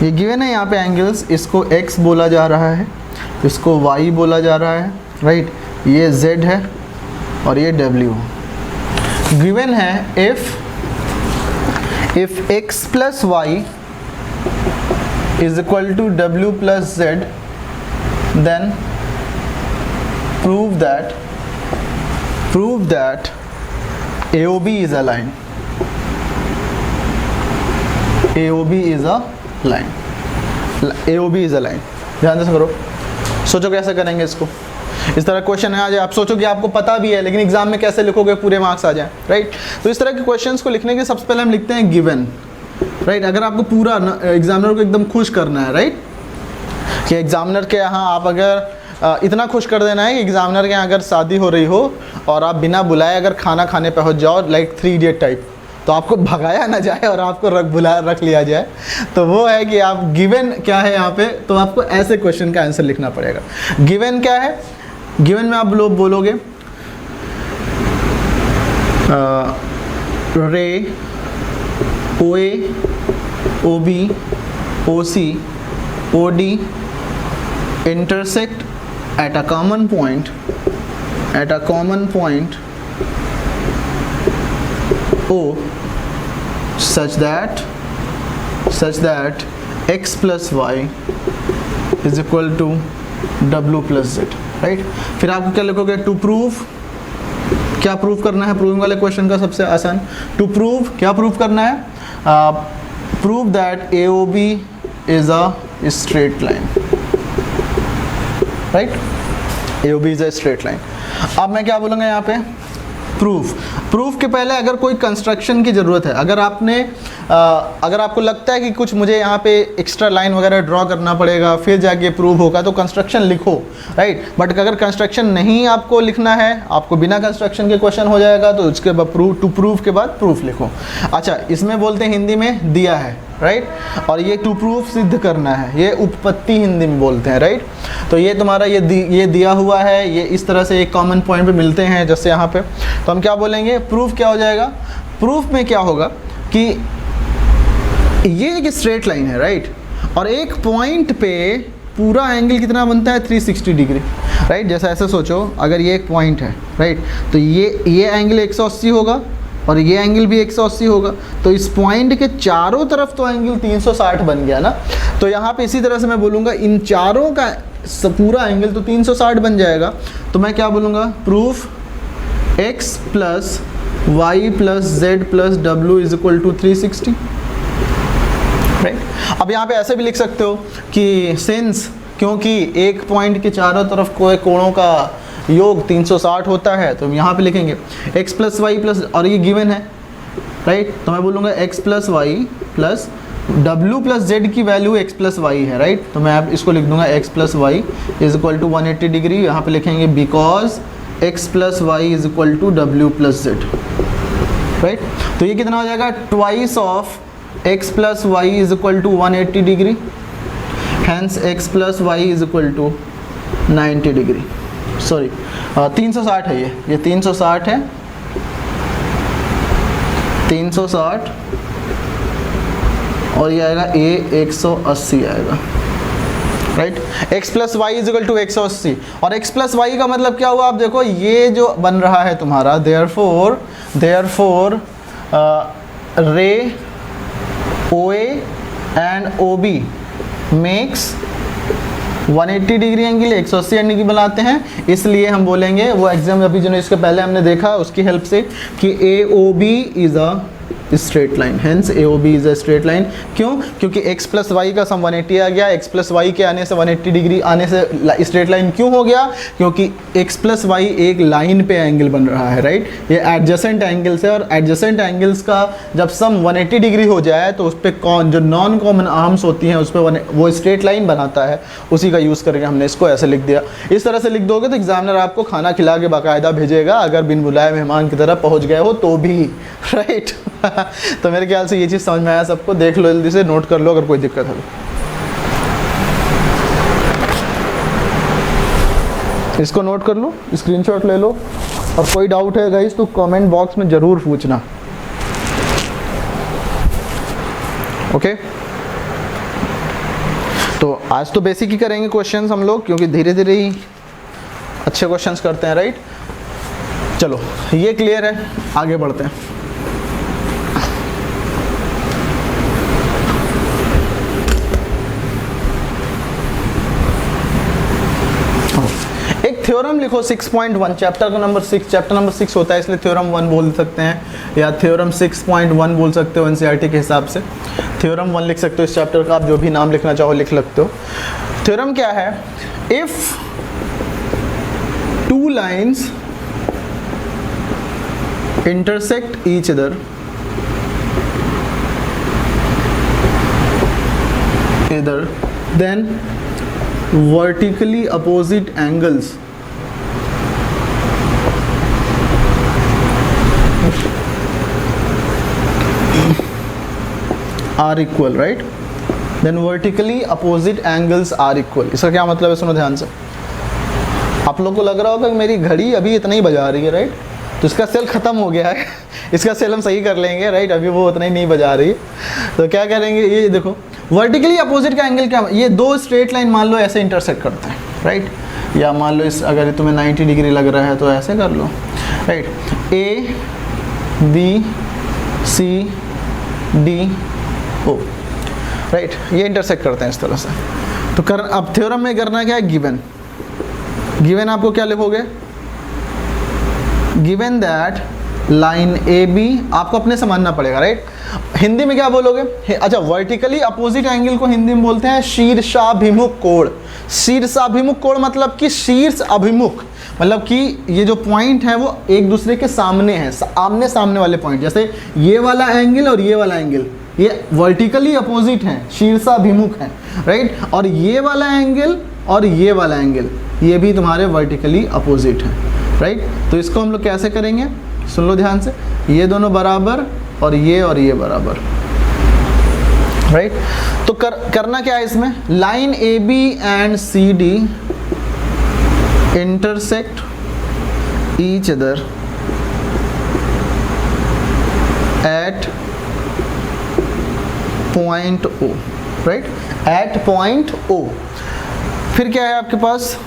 ये गिवन है यहाँ पे एंगल्स, इसको एक्स बोला जा रहा है, इसको वाई बोला जा रहा है, राइट, ये जेड है और ये डब्ल्यू। गिवन है if x plus y is equal to w plus z, then prove that AOB is a line. AOB is a line. AOB is a line. ध्यान से करो, सोचो कैसे करेंगे इसको। इस तरह क्वेश्चन है, आज आप सोचो कि आपको पता भी है लेकिन एग्जाम में कैसे लिखोगे, पूरे मार्क्स आ जाए, राइट। तो इस तरह के क्वेश्चंस को लिखने के सबसे पहले हम लिखते हैं गिवन, राइट। अगर आपको पूरा एग्जामिनर को एकदम खुश करना है, राइट, कि एग्जामिनर के यहाँ आप अगर इतना खुश कर देना है कि एग्जामिनर के यहाँ अगर शादी हो रही हो और आप बिना बुलाए अगर खाना खाने पहुँच जाओ, लाइक 3 इडियट टाइप, तो आपको भगाया ना जाए और आपको रख लिया जाए, तो वो है कि आप गिवन क्या है यहाँ पे, तो आपको ऐसे क्वेश्चन का आंसर लिखना पड़ेगा। गिवन क्या है, गिवन में आप लोग बोलोगे ray O A O B O C O D intersect at a common point O such that x plus y is equal to w plus z, right. फिर आपको क्या लिखोगे, टू प्रूव, क्या प्रूव करना है, प्रूविंग वाले question का सबसे आसान, टू प्रूव, क्या प्रूव करना है, prove that AOB is a straight line, right, AOB is a straight line. अब मैं क्या बोलूँगा यहाँ पे, प्रूफ के पहले अगर कोई कंस्ट्रक्शन की ज़रूरत है, अगर आपको लगता है कि कुछ मुझे यहाँ पे एक्स्ट्रा लाइन वगैरह ड्रॉ करना पड़ेगा फिर जाके प्रूफ होगा, तो कंस्ट्रक्शन लिखो, राइट। बट अगर कंस्ट्रक्शन नहीं आपको लिखना है, आपको बिना कंस्ट्रक्शन के क्वेश्चन हो जाएगा, तो उसके बाद प्रूफ के बाद प्रूफ लिखो। अच्छा, इसमें बोलते हैं हिंदी में दिया है, राइट। और ये टू प्रूफ सिद्ध करना है, ये उपपत्ति हिंदी में बोलते हैं, राइट। तो ये तुम्हारा ये दिया हुआ है, ये इस तरह से एक कॉमन पॉइंट पे मिलते हैं जैसे यहाँ पे, तो हम क्या बोलेंगे, प्रूफ क्या हो जाएगा। प्रूफ में क्या होगा कि ये एक स्ट्रेट लाइन है, राइट, और एक पॉइंट पे पूरा एंगल कितना बनता है, 360 डिग्री, राइट। जैसा ऐसे सोचो, अगर ये एक पॉइंट है, राइट, तो ये एंगल 180 होगा और ये एंगल भी 180 होगा, तो इस पॉइंट के चारों तरफ तो एंगल 360 बन गया ना। तो यहाँ पे इसी तरह से मैं बोलूँगा इन चारों का पूरा एंगल तो 360 बन जाएगा। तो मैं क्या बोलूँगा, proof x plus y plus z plus डब्ल्यू इज इक्वल टू 360, राइट। अब यहाँ पे ऐसे भी लिख सकते हो कि सिंस, क्योंकि एक पॉइंट के चारों तरफ कोई कोणों का योग 360 होता है, तो हम यहाँ पे लिखेंगे x प्लस वाई प्लस, और ये गिवन है, राइट। तो मैं बोलूँगा x plus y plus w plus z की वैल्यू x प्लस वाई है, राइट। तो मैं अब इसको लिख दूंगा x plus y is equal to 180 degree. यहाँ पे लिखेंगे because x plus y is equal to w plus z, right. तो ये कितना हो जाएगा, twice of x plus y is equal to 180 degree, hence x plus y is equal to 90 degree, sorry 360 है, ये 360 है, 360, और ये आएगा a 180 आएगा, right. x plus y is equal to 180, और x प्लस वाई का मतलब क्या हुआ, आप देखो ये जो बन रहा है तुम्हारा, देयरफॉर रे OA and OB makes 180 degree angle 180 angle बनाते हैं। इसलिए हम बोलेंगे, वो एग्जाम अभी जो इसके पहले हमने देखा उसकी हेल्प से, कि AOB is a straight line, hence AOB is a straight line. क्यों, क्योंकि x प्लस वाई का सम 180 आ गया, x प्लस वाई के आने से 180 डिग्री आने से स्ट्रेट लाइन क्यों हो गया, क्योंकि x प्लस वाई एक लाइन पे एंगल बन रहा है, राइट। ये एडजेसेंट एंगल्स है, और एडजेसेंट एंगल्स का जब सम 180 डिग्री हो जाए तो उस पर जो नॉन कॉमन आर्म्स होती हैं उस पर वो स्ट्रेट लाइन बनाता है, उसी का यूज़ करके हमने इसको ऐसे लिख दिया। इस तरह से लिख दोगे तो एग्जामिनर आपको खाना खिला के बाकायदा भेजेगा, अगर बिन बुलाए मेहमान की तरह पहुँच गए हो तो भी, राइट। तो मेरे ख्याल से ये चीज़ समझ में आया सबको, देख लो जल्दी से, नोट कर लो अगर कोई दिक्कत है तो। इसको नोट कर लो, स्क्रीनशॉट ले लो, और कोई डाउट है गाइस तो कमेंट बॉक्स में ज़रूर पूछना, ओके। तो आज तो बेसिक ही करेंगे क्वेश्चंस हम लोग, क्योंकि धीरे धीरे ही अच्छे क्वेश्चंस करते हैं, राइट। चलो ये क्लियर है, आगे बढ़ते हैं। थ्योरम लिखो 6.1, चैप्टर का नंबर 6, चैप्टर नंबर 6 होता है इसलिए थ्योरम 1 बोल सकते हैं, या थ्योरम 6.1 बोल सकते हो एनसीईआरटी के हिसाब से। थ्योरम 1 लिख सकते हो इस चैप्टर का, आप जो भी नाम लिखना चाहो लिख सकते हो। थ्योरम क्या है, if two lines intersect each other then vertically opposite angles are equal, right? Then vertically opposite angles are equal। इसका क्या मतलब है, सुनो ध्यान से। आप लोग को लग रहा होगा कि मेरी घड़ी अभी इतना ही बजा रही है, राइट, तो इसका सेल ख़त्म हो गया है इसका सेल हम सही कर लेंगे, राइट, अभी वो उतना ही नहीं बजा रही है। तो क्या करेंगे, ये देखो वर्टिकली अपोजिट का एंगल क्या, ये दो स्ट्रेट लाइन मान लो ऐसे इंटरसेक्ट करते हैं, राइट, या मान लो इस अगर तुम्हें 90 डिग्री लग रहा है तो ऐसे कर लो, right, A B C D O, right, ये इंटरसेक्ट करते हैं इस तरह से। तो अब थ्योरम में करना क्या है, गिवन आपको क्या लिखोगे, given that line A B, आपको अपने से मानना पड़ेगा, राइट। हिंदी में क्या बोलोगे, अच्छा, वर्टिकली अपोजिट एंगल को हिंदी में बोलते हैं शीर्षाभिमुख कोण। शीर्षाभिमुख कोण मतलब कि शीर्ष अभिमुख, मतलब कि ये जो पॉइंट है वो एक दूसरे के सामने है, आमने सामने वाले पॉइंट, जैसे ये वाला एंगल और ये वाला एंगल ये वर्टिकली अपोजिट हैं, शीर्षाभिमुख हैं, राइट। और ये वाला एंगल और ये वाला एंगल ये भी तुम्हारे वर्टिकली अपोजिट हैं, राइट। तो इसको हम लोग कैसे करेंगे, सुन लो ध्यान से, ये दोनों बराबर और ये बराबर, राइट। तो करना क्या है इसमें, line A B and C D intersect each other at point O, right, at point O. फिर क्या है आपके पास,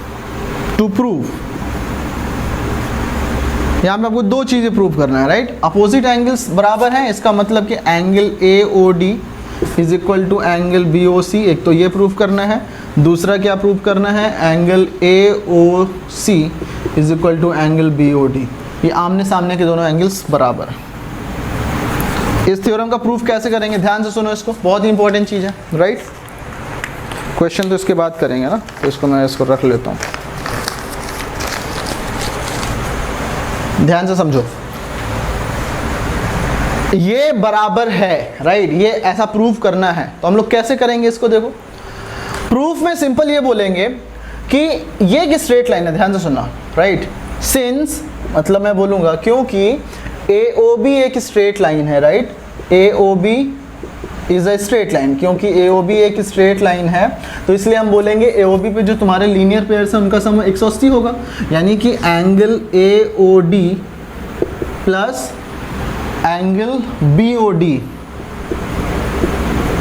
टू प्रूव, यहाँ पे आपको दो चीज़ें प्रूव करना है, राइट। अपोजिट एंगल्स बराबर हैं, इसका मतलब कि angle A O D is equal to angle B O C, एक तो ये प्रूव करना है, दूसरा क्या प्रूव करना है, angle A O C is equal to angle B O D, ये आमने सामने के दोनों एंगल्स बराबर हैं। इस थ्योरम का प्रूफ कैसे करेंगे, ध्यान से सुनो इसको, बहुत ही इंपॉर्टेंट चीज़ है, राइट। क्वेश्चन तो इसके बाद करेंगे ना, तो इसको मैं इसको रख लेता हूँ, ध्यान से समझो। ये बराबर है, राइट, ये ऐसा प्रूफ करना है, तो हम लोग कैसे करेंगे इसको, देखो प्रूफ में सिंपल ये बोलेंगे कि ये एक स्ट्रेट लाइन है, ध्यान से सुनना, राइट। सिंस मतलब मैं बोलूँगा क्योंकि AOB एक स्ट्रेट लाइन है, right, AOB is a straight line, क्योंकि AOB एक स्ट्रेट लाइन है तो इसलिए हम बोलेंगे AOB पे जो तुम्हारे लीनियर पेयर्स हैं उनका सम 180 होगा, यानी कि angle AOD plus angle BOD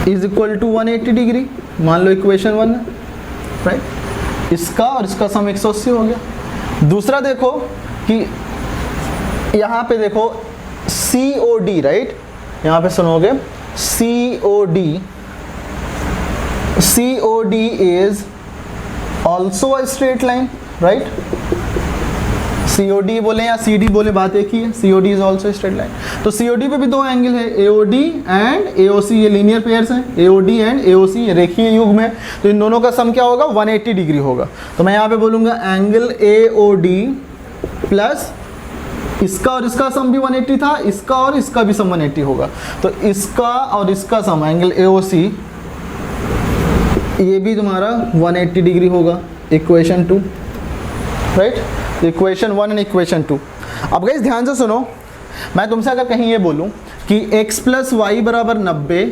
is equal to 180 degree, मान लो इक्वेशन 1 है, राइट। इसका और इसका सम 180 हो गया। दूसरा देखो कि यहाँ पे देखो COD, राइट, यहाँ पे सुनोगे COD is also a straight line, right. COD बोले या CD बोले बात एक ही है, COD is also straight line. तो COD पे भी दो एंगल है, AOD एंड AOC, ये लीनियर पेयर्स हैं, AOD एंड AOC ये रेखीय युग्म है, तो इन दोनों का सम क्या होगा, 180 डिग्री होगा। तो मैं यहाँ पे बोलूँगा एंगल AOD प्लस इसका और इसका सम भी 180 था, इसका और इसका भी सम 180 होगा, तो इसका और इसका सम एंगल AOC ये भी तुम्हारा 180 डिग्री होगा, equation 2, right. Equation 1 and equation 2। अब गाइस ध्यान से सुनो, मैं तुमसे अगर कहीं ये बोलूं कि x प्लस वाई बराबर 90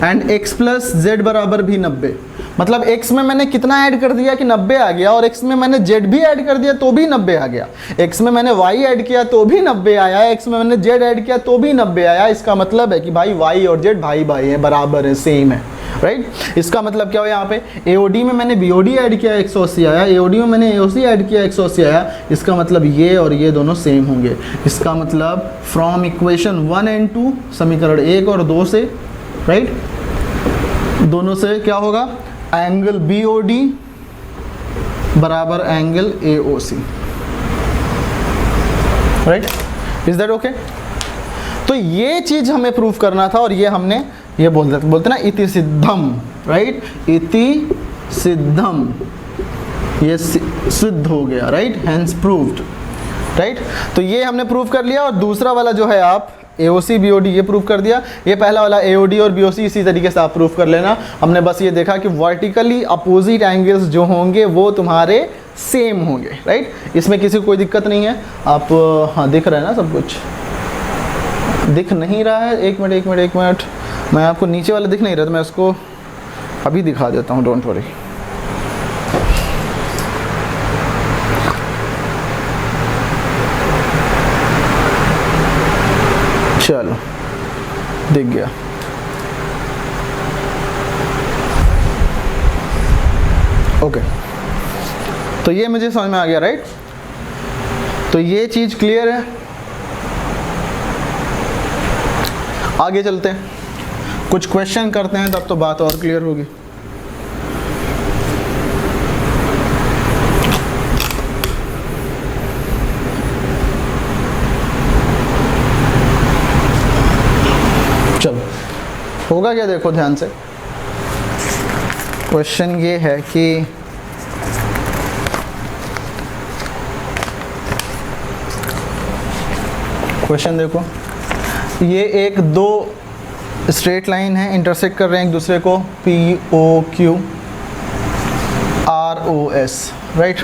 एंड x प्लस जेड बराबर भी 90, मतलब x में मैंने कितना ऐड कर दिया कि 90 आ गया, और x में मैंने z भी ऐड कर दिया तो भी 90 आ गया, x में मैंने y ऐड किया तो भी 90 आया, x में मैंने z ऐड किया तो भी 90 आया। इसका मतलब है कि भाई y और z भाई भाई हैं, बराबर है, सेम है, राइट। इसका मतलब क्या हो, यहाँ पे AOD में मैंने BOD ऐड किया 180 आया, AOD में मैंने AOC ऐड किया 180 आया, इसका मतलब ये और ये दोनों सेम होंगे। इसका मतलब फ्रॉम इक्वेशन 1 एंड 2, समीकरण 1 और 2 से, राइट, दोनों से क्या होगा, एंगल BOD बराबर angle AOC, right. Is that okay. तो ये चीज हमें प्रूफ करना था, और ये हमने ये बोलते ना इति सिद्धम, राइट, इति सिद्धम, ये सिद्ध हो गया, राइट, हेंस प्रूव्ड, राइट। तो ये हमने प्रूव कर लिया, और दूसरा वाला जो है आप AOC BOD ये प्रूव कर दिया, ये पहला वाला AOD और BOC इसी तरीके से आप प्रूव कर लेना। हमने बस ये देखा कि वर्टिकली अपोजिट एंगल्स जो होंगे वो तुम्हारे सेम होंगे, राइट। इसमें किसी को कोई दिक्कत नहीं है। आप हाँ दिख रहा है ना सब कुछ, दिख नहीं रहा है, एक मिनट, मैं आपको नीचे वाला दिख नहीं रहा, तो मैं उसको अभी दिखा देता हूँ, डोंट वरी। चलो दिख गया। ओके, तो ये मुझे समझ में आ गया, राइट। तो ये चीज क्लियर है। आगे चलते हैं, कुछ क्वेश्चन करते हैं, तब तो बात और क्लियर होगी। चलो होगा क्या, देखो ध्यान से। क्वेश्चन ये है कि क्वेश्चन देखो, ये एक दो स्ट्रेट लाइन है, इंटरसेक्ट कर रहे हैं एक दूसरे को, POQ ROS, राइट।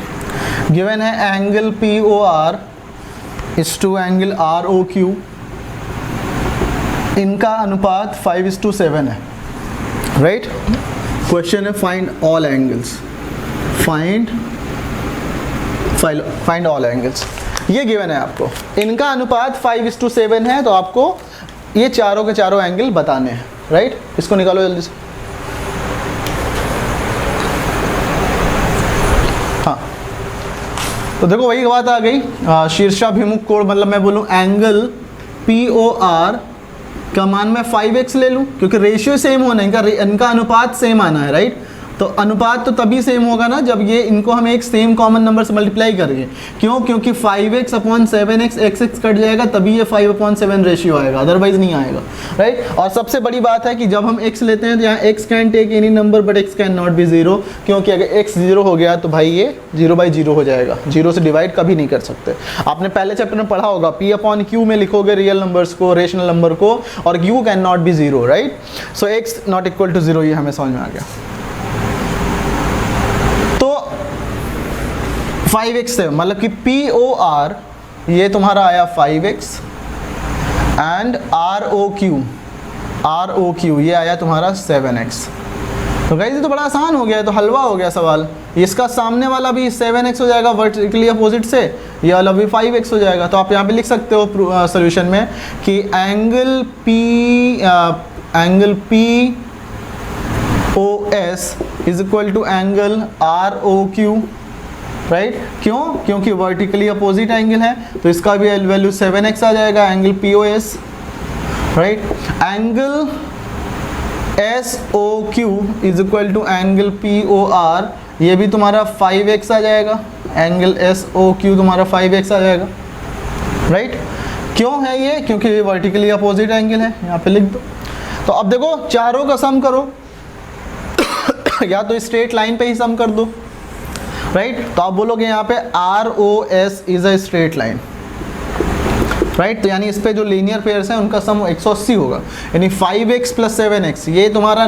गिवन है angle POR is to angle ROQ, इनका अनुपात 5:7 है, राइट। क्वेश्चन है find all angles, find all angles. ये गिवन है आपको, इनका अनुपात 5:7 है, तो आपको ये चारों के चारों एंगल बताने हैं, राइट। इसको निकालो जल्दी से। हाँ, तो देखो वही बात आ गई, शीर्षाभिमुख कोण, मतलब मैं बोलूँ एंगल POR का मान मैं 5x ले लूँ, क्योंकि रेशियो सेम होना है, इनका अनुपात सेम आना है, राइट। तो अनुपात तो तभी सेम होगा ना जब ये इनको हम एक सेम कॉमन नंबर से मल्टीप्लाई करेंगे। क्यों? क्योंकि 5x/7x x कट जाएगा, तभी ये 5/7 रेशियो आएगा, अदरवाइज नहीं आएगा, राइट। और सबसे बड़ी बात है कि जब हम x लेते हैं तो यहाँ x can take any number but x can not be 0, क्योंकि अगर x 0 हो गया तो भाई ये 0/0 हो जाएगा, 0 से डिवाइड कभी नहीं कर सकते। आपने पहले चैप्टर में पढ़ा होगा, P/Q में लिखोगे रियल नंबर्स को, रेशनल नंबर को, और Q can not be 0, right. So x not equal to 0, ये हमें समझ में आ गया। 5x से मतलब कि POR ये तुम्हारा आया 5x एंड ROQ ये आया तुम्हारा 7x। तो गाइस ये तो बड़ा आसान हो गया है, तो हलवा हो गया सवाल। इसका सामने वाला भी 7x हो जाएगा वर्टिकली अपोजिट से, ये वाला भी 5x हो जाएगा। तो आप यहाँ पे लिख सकते हो सॉल्यूशन में कि angle POS is equal to angle ROQ, right. क्यों? क्योंकि वर्टिकली अपोजिट एंगल है, तो इसका भी वैल्यू 7x आ जाएगा, angle POS, right. Angle SOQ is equal to angle POR, ये भी तुम्हारा 5x आ जाएगा, एंगल SOQ तुम्हारा 5x आ जाएगा, राइट। क्यों है ये? क्योंकि ये वर्टिकली अपोजिट एंगल है, यहाँ पे लिख दो। तो अब देखो चारों का सम करो या तो स्ट्रेट लाइन पे ही सम कर दो, राइट। तो आप बोलोगे यहाँ पे ROS is a straight line, right. तो यानी इस पे जो लीनियर पेयर्स हैं उनका सम 180 होगा, यानी 5x प्लस 7x, ये तुम्हारा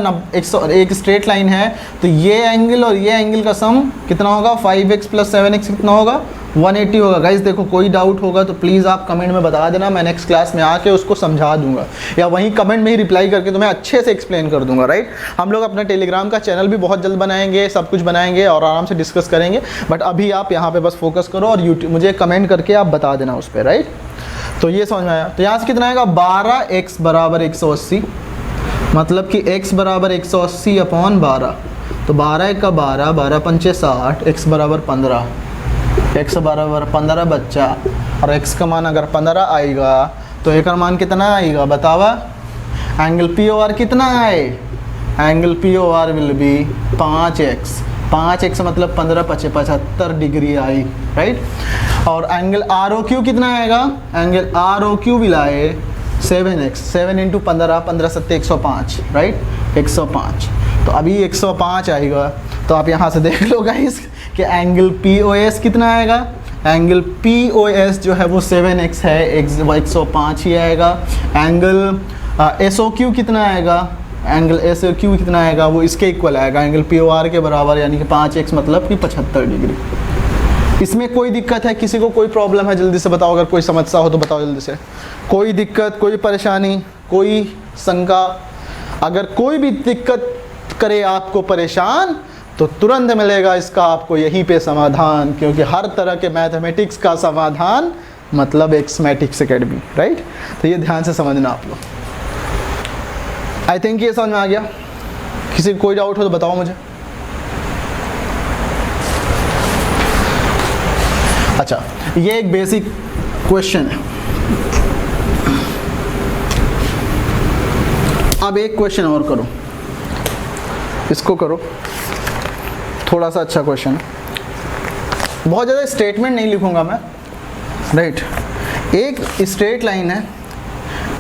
एक स्ट्रेट लाइन है, तो ये एंगल और ये एंगल का सम कितना होगा? 5x प्लस 7x कितना होगा? 180 होगा। गाइज देखो कोई डाउट होगा तो प्लीज़ आप कमेंट में बता देना, मैं नेक्स्ट क्लास में आके उसको समझा दूंगा, या वहीं कमेंट में ही रिप्लाई करके तो मैं अच्छे से एक्सप्लेन कर दूंगा, राइट। हम लोग अपना टेलीग्राम का चैनल भी बहुत जल्द बनाएंगे, सब कुछ बनाएंगे और आराम से डिस्कस करेंगे, बट अभी आप यहाँ पे बस फोकस करो और यूट्यूब मुझे कमेंट करके आप बता देना उस पर, राइट। तो ये समझ में आया। तो यहाँ से कितना आएगा? 12x बराबर 180, मतलब कि x बराबर 180 अपॉन 12, तो 12 का 12, 12 पंचे 60, x बराबर 15, x बराबर 15 बच्चा, और x का मान अगर 15 आएगा तो एक का मान कितना आएगा बतावा? एंगल POR कितना आए? Angle POR will be 5x मतलब 15 पचे 75 डिग्री आई, राइट। और एंगल ROQ कितना आएगा? एंगल ROQ विल आए 7x, 7 इंटू 15, 15 7 105, राइट, 105। तो अभी 105 आएगा, तो आप यहाँ से देख लो गाइस कि एंगल POS कितना आएगा? एंगल POS जो है वो 7x है, 105 ही आएगा। एंगल SOQ कितना आएगा? एंगल SOQ कितना आएगा? वो इसके इक्वल आएगा, एंगल POR के बराबर, यानी कि 5x मतलब कि 75 डिग्री। इसमें कोई दिक्कत है? किसी को कोई प्रॉब्लम है? जल्दी से बताओ, अगर कोई समस्या हो तो बताओ जल्दी से। कोई दिक्कत, कोई परेशानी, कोई शंका? अगर कोई भी दिक्कत करे आपको परेशान, तो तुरंत मिलेगा इसका आपको यहीं पे समाधान, क्योंकि हर तरह के मैथमेटिक्स का समाधान मतलब एक्समैटिक्स एकेडमी, राइट। तो ये ध्यान से समझना आप लोग। आई थिंक ये समझ में आ गया। किसी को कोई डाउट हो तो बताओ मुझे। अच्छा, ये एक बेसिक क्वेश्चन है। अब एक क्वेश्चन और करो, इसको करो, थोड़ा सा अच्छा क्वेश्चन। बहुत ज़्यादा स्टेटमेंट नहीं लिखूंगा मैं, राइट। एक स्ट्रेट लाइन है,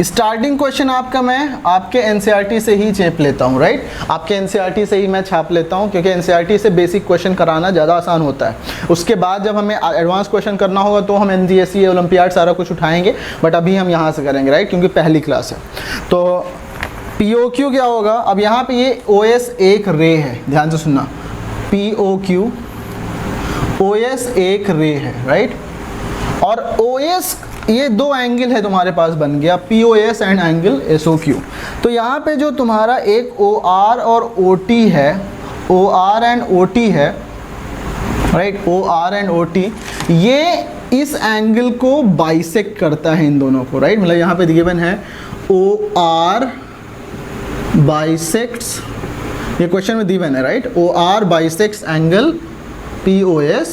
स्टार्टिंग क्वेश्चन आपका मैं आपके एनसीईआरटी से ही छाप लेता हूँ, राइट। आपके एनसीईआरटी से ही मैं छाप लेता हूँ, क्योंकि एनसीईआरटी से बेसिक क्वेश्चन कराना ज़्यादा आसान होता है। उसके बाद जब हमें एडवांस क्वेश्चन करना होगा तो हम एनजीएससी ओलंपियाड सारा कुछ उठाएंगे, बट अभी हम यहाँ से करेंगे, राइट, क्योंकि पहली क्लास है। तो POQ क्या होगा, अब यहाँ पे ये OS एक रे है, ध्यान से सुनना, POQ OS एक रे है, राइट। और OS ये दो एंगल है तुम्हारे पास बन गया, POS एंड एंगल SOQ। तो यहाँ पे जो तुम्हारा एक OR और OT है, OR एंड OT है, राइट, OR एंड OT, ये इस एंगल को बाइसेक्ट करता है इन दोनों को, राइट। मतलब यहाँ पे गिवन है OR बाइसेक्ट्स, ये क्वेश्चन में गिवन है, right, OR bisects angle POS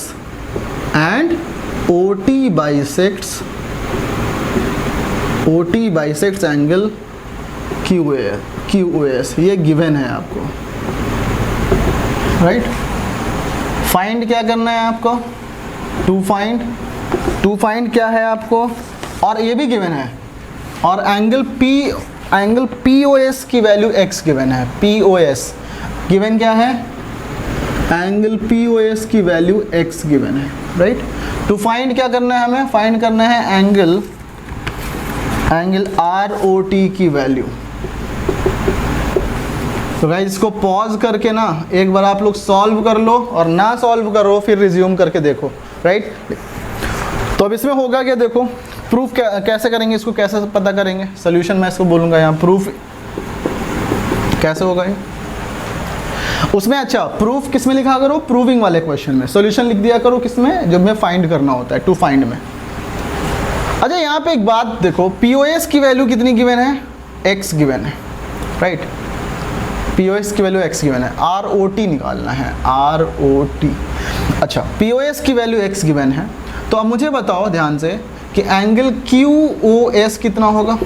and OT bisects angle QOS, ये गिवन है आपको, राइट। फाइंड क्या करना है आपको, टू फाइंड क्या है आपको, और ये भी गिवन है, और एंगल POS की वैल्यू x गिवन है, POS गिवन क्या है, एंगल POS की वैल्यू x गिवन है, राइट। टू फाइंड क्या करना है हमें, फाइंड करना है एंगल ROT की वैल्यू। तो गाइस इसको पॉज करके ना एक बार आप लोग सॉल्व कर लो, और ना सॉल्व करो फिर रिज्यूम करके देखो, राइट। तो अब इसमें होगा क्या, देखो प्रूफ कैसे करेंगे, इसको कैसे पता करेंगे, सोल्यूशन मैं इसको बोलूँगा यहाँ, प्रूफ कैसे होगा ये उसमें। अच्छा, प्रूफ किस में लिखा करो, प्रूविंग वाले क्वेश्चन में, सॉल्यूशन लिख दिया करो किस में, जब में फाइंड करना होता है, टू फाइंड में। अच्छा यहाँ पे एक बात देखो, POS की वैल्यू कितनी गिवन है, x गिवन है, राइट। POS की वैल्यू x गिवन है, ROT निकालना है, ROT। अच्छा POS की वैल्यू x गिवन है, तो अब मुझे बताओ ध्यान से कि एंगल QOS कितना होगा।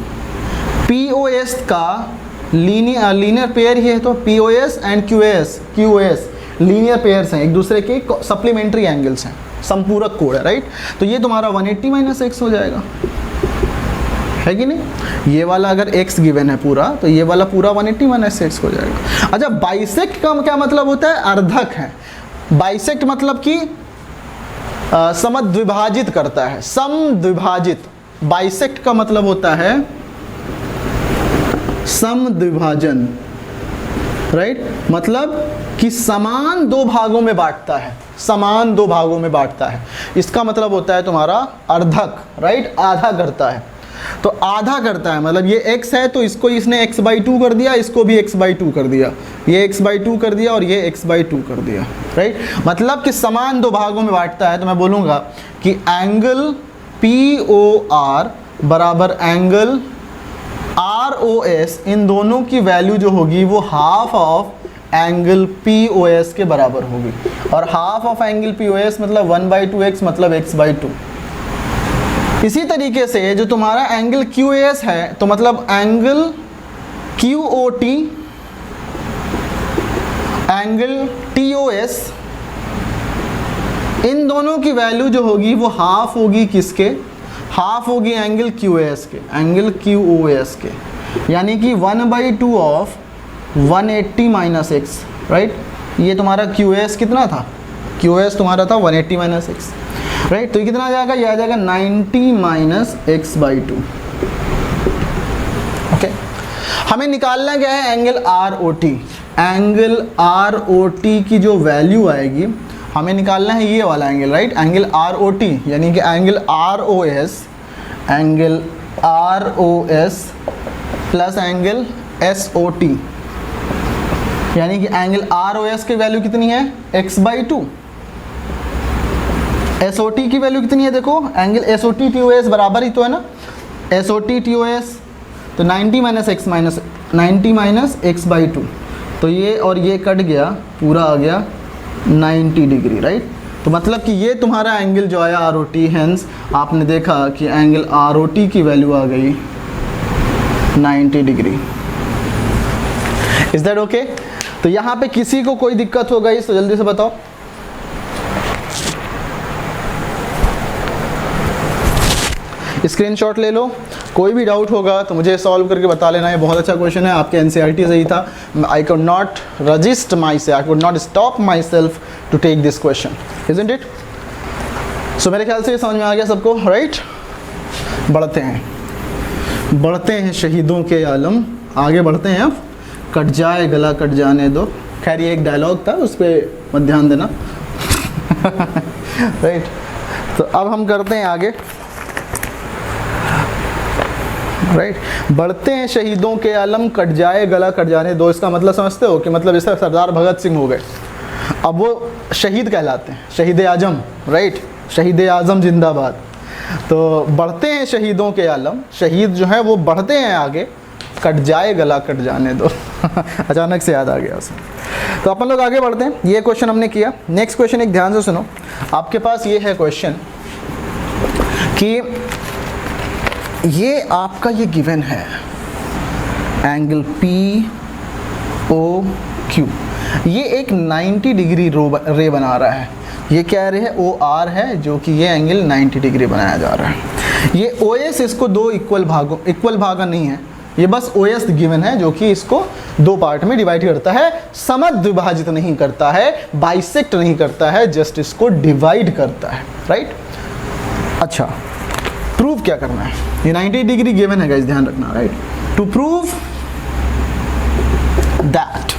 POS का लीनियर पेयर ही है, तो POS and QOS linear pairs हैं, एक दूसरे के सप्लीमेंट्री एंगल्स हैं, संपूरक कोण है, राइट। तो ये तुम्हारा 180 माइनस x हो जाएगा, है कि नहीं। ये वाला अगर x गिवन है पूरा, तो ये वाला पूरा 180 माइनस x हो जाएगा। अच्छा बाइसेक्ट का क्या मतलब होता है, अर्धक है। बाइसेक्ट मतलब कि समद्विभाजित करता है, समद्विभाजित। बाइसेक्ट का मतलब होता है समद्विभाजन, राइट, मतलब कि समान दो भागों में बांटता है, समान दो भागों में बांटता है। इसका मतलब होता है तुम्हारा अर्धक, राइट, आधा करता है। तो आधा करता है मतलब ये x है तो इसको इसने x/2 कर दिया, इसको भी x/2 कर दिया, ये x/2 कर दिया और ये x/2 कर दिया, राइट। मतलब कि समान दो भागों में बांटता है। तो मैं बोलूँगा कि एंगल POR बराबर एंगल ROS, इन दोनों की वैल्यू जो होगी वो हाफ ऑफ एंगल POS के बराबर होगी। और हाफ ऑफ एंगल POS मतलब 1/2x मतलब x/2। इसी तरीके से जो तुम्हारा एंगल QAS है, तो मतलब एंगल QOT एंगल TOS, इन दोनों की वैल्यू जो होगी वो हाफ होगी किसके, हाफ होगी एंगल QAS के, एंगल QOS के, यानी कि 1/2 ऑफ 180 माइनस x, राइट। ये तुम्हारा QAS कितना था, QAS तुम्हारा था 180 माइनस x, राइट। तो ये कितना आ जाएगा, ये आ जाएगा 90 माइनस x/2। ओके, हमें निकालना क्या है, एंगल ROT। एंगल ROT की जो वैल्यू आएगी, हमें निकालना है ये वाला एंगल, राइट, एंगल ROT, यानी कि angle ROS plus angle SOT, यानी कि एंगल ROS की वैल्यू कितनी है, x/2। SOT की वैल्यू कितनी है, देखो एंगल SOT TOS बराबर ही तो है ना, SOT TOS, तो 90 माइनस x/2, तो ये और ये कट गया, पूरा आ गया 90 डिग्री, राइट। तो मतलब कि ये तुम्हारा एंगल जो आया ROT, हेंस आपने देखा कि एंगल ROT की वैल्यू आ गई 90 डिग्री। Is that okay. तो यहाँ पे किसी को कोई दिक्कत हो गई तो जल्दी से बताओ। स्क्रीनशॉट ले लो, कोई भी डाउट होगा तो मुझे सॉल्व करके बता लेना। ये बहुत अच्छा क्वेश्चन है, आपके एनसीईआरटी से ही था। I could not resist myself, I could not stop myself to take this question, isn't it? So मेरे ख्याल से ये समझ में आ गया सबको, राइट? बढ़ते हैं शहीदों के आलम, आगे बढ़ते हैं। अब कट जाए गला कट जाने दो, खैर ये एक डायलॉग था, उस पर मत ध्यान देना। राइट, तो अब हम करते हैं आगे। राइट, बढ़ते हैं शहीदों के आलम, कट जाए गला कट जाने दो। इसका मतलब समझते हो कि मतलब इसका सरदार भगत सिंह हो गए, अब वो शहीद कहलाते हैं, शहीद आजम। राइट, शहीद आजम जिंदाबाद। तो बढ़ते हैं शहीदों के आलम, शहीद जो है वो बढ़ते हैं आगे, कट जाए गला कट जाने दो। अचानक से याद आ गया उसे। तो अपन लोग आगे बढ़ते हैं, ये क्वेश्चन हमने किया। नेक्स्ट क्वेश्चन एक ध्यान से सुनो, आपके पास ये है क्वेश्चन कि ये आपका ये गिवन है एंगल POQ, ये एक 90 डिग्री रे बना रहा है। ये क्या रे है? OR है, जो कि ये एंगल 90 डिग्री बनाया जा रहा है। ये OS इसको दो इक्वल भागा नहीं है, ये बस OS गिवन है, जो कि इसको दो पार्ट में डिवाइड करता है, समद्विभाजित नहीं करता है, बाइसेक्ट नहीं करता है, जस्ट इसको डिवाइड करता है। राइट, अच्छा प्रूव क्या करना है? ये 90 डिग्री गिवन है गाइस, ध्यान रखना। Right, to prove that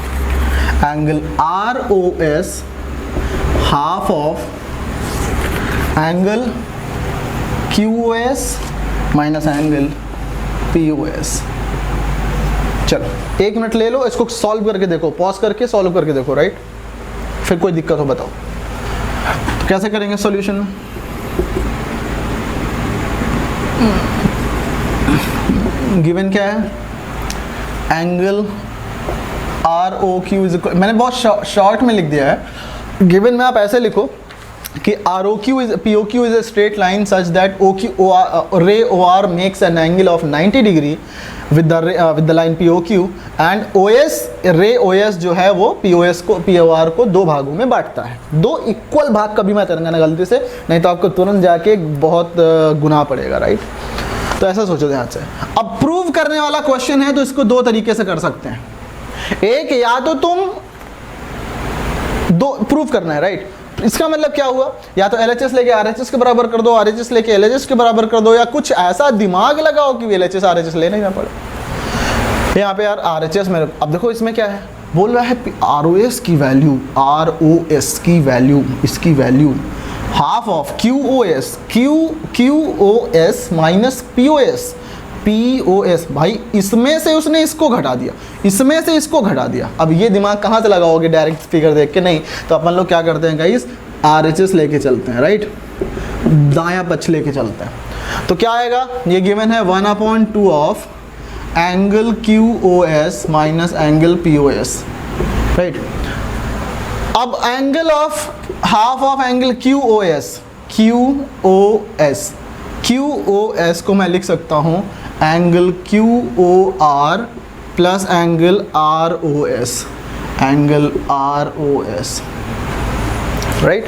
angle ROS half of angle QOS minus angle POS। चलो एक मिनट ले लो, इसको सॉल्व करके देखो, पॉज करके सॉल्व करके देखो। राइट, फिर कोई दिक्कत हो बताओ। तो कैसे करेंगे सॉल्यूशन में? गिवन क्या है? एंगल ROQ इज, मैंने बहुत शॉर्ट में लिख दिया है। गिवन में आप ऐसे लिखो कि POQ is a straight line such that ray OR makes an angle of 90 degree with the line POQ and ray OS जो है वो POR को दो भागों में बांटता है। दो इक्वल भाग कभी मत करना ना गलती से, नहीं तो आपको तुरंत जाके बहुत गुनाह पड़ेगा। राइट, तो ऐसा सोचो ध्यान से। अब प्रूव करने वाला क्वेश्चन है, तो इसको दो तरीके से कर सकते हैं। एक, या तो तुम दो प्रूफ करना है। राइट, इसका मतलब क्या हुआ? या तो LHS लेके RHS के बराबर कर दो, RHS लेके LHS के बराबर कर दो, या कुछ ऐसा दिमाग लगाओ कि LHS RHS लेने ना पड़े। यहाँ पे यार RHS में, अब देखो इसमें क्या है, बोल रहा है ROS की वैल्यू, ROS की वैल्यू, इसकी value half of QOS minus POS। भाई इसमें से उसने इसको घटा दिया, इसमें से इसको घटा दिया। अब ये दिमाग कहाँ से लगाओगे डायरेक्ट फिगर देख के? नहीं, तो अपन लोग क्या करते हैं गाइस, RHS लेके चलते हैं। राइट, दायां पक्ष लेके चलते हैं। तो क्या आएगा? ये गिवन है 1/2 of angle QOS minus angle POS। Right, अब angle of half of angle QOS को मैं लिख सकता हूँ angle QOR plus angle ROS, right.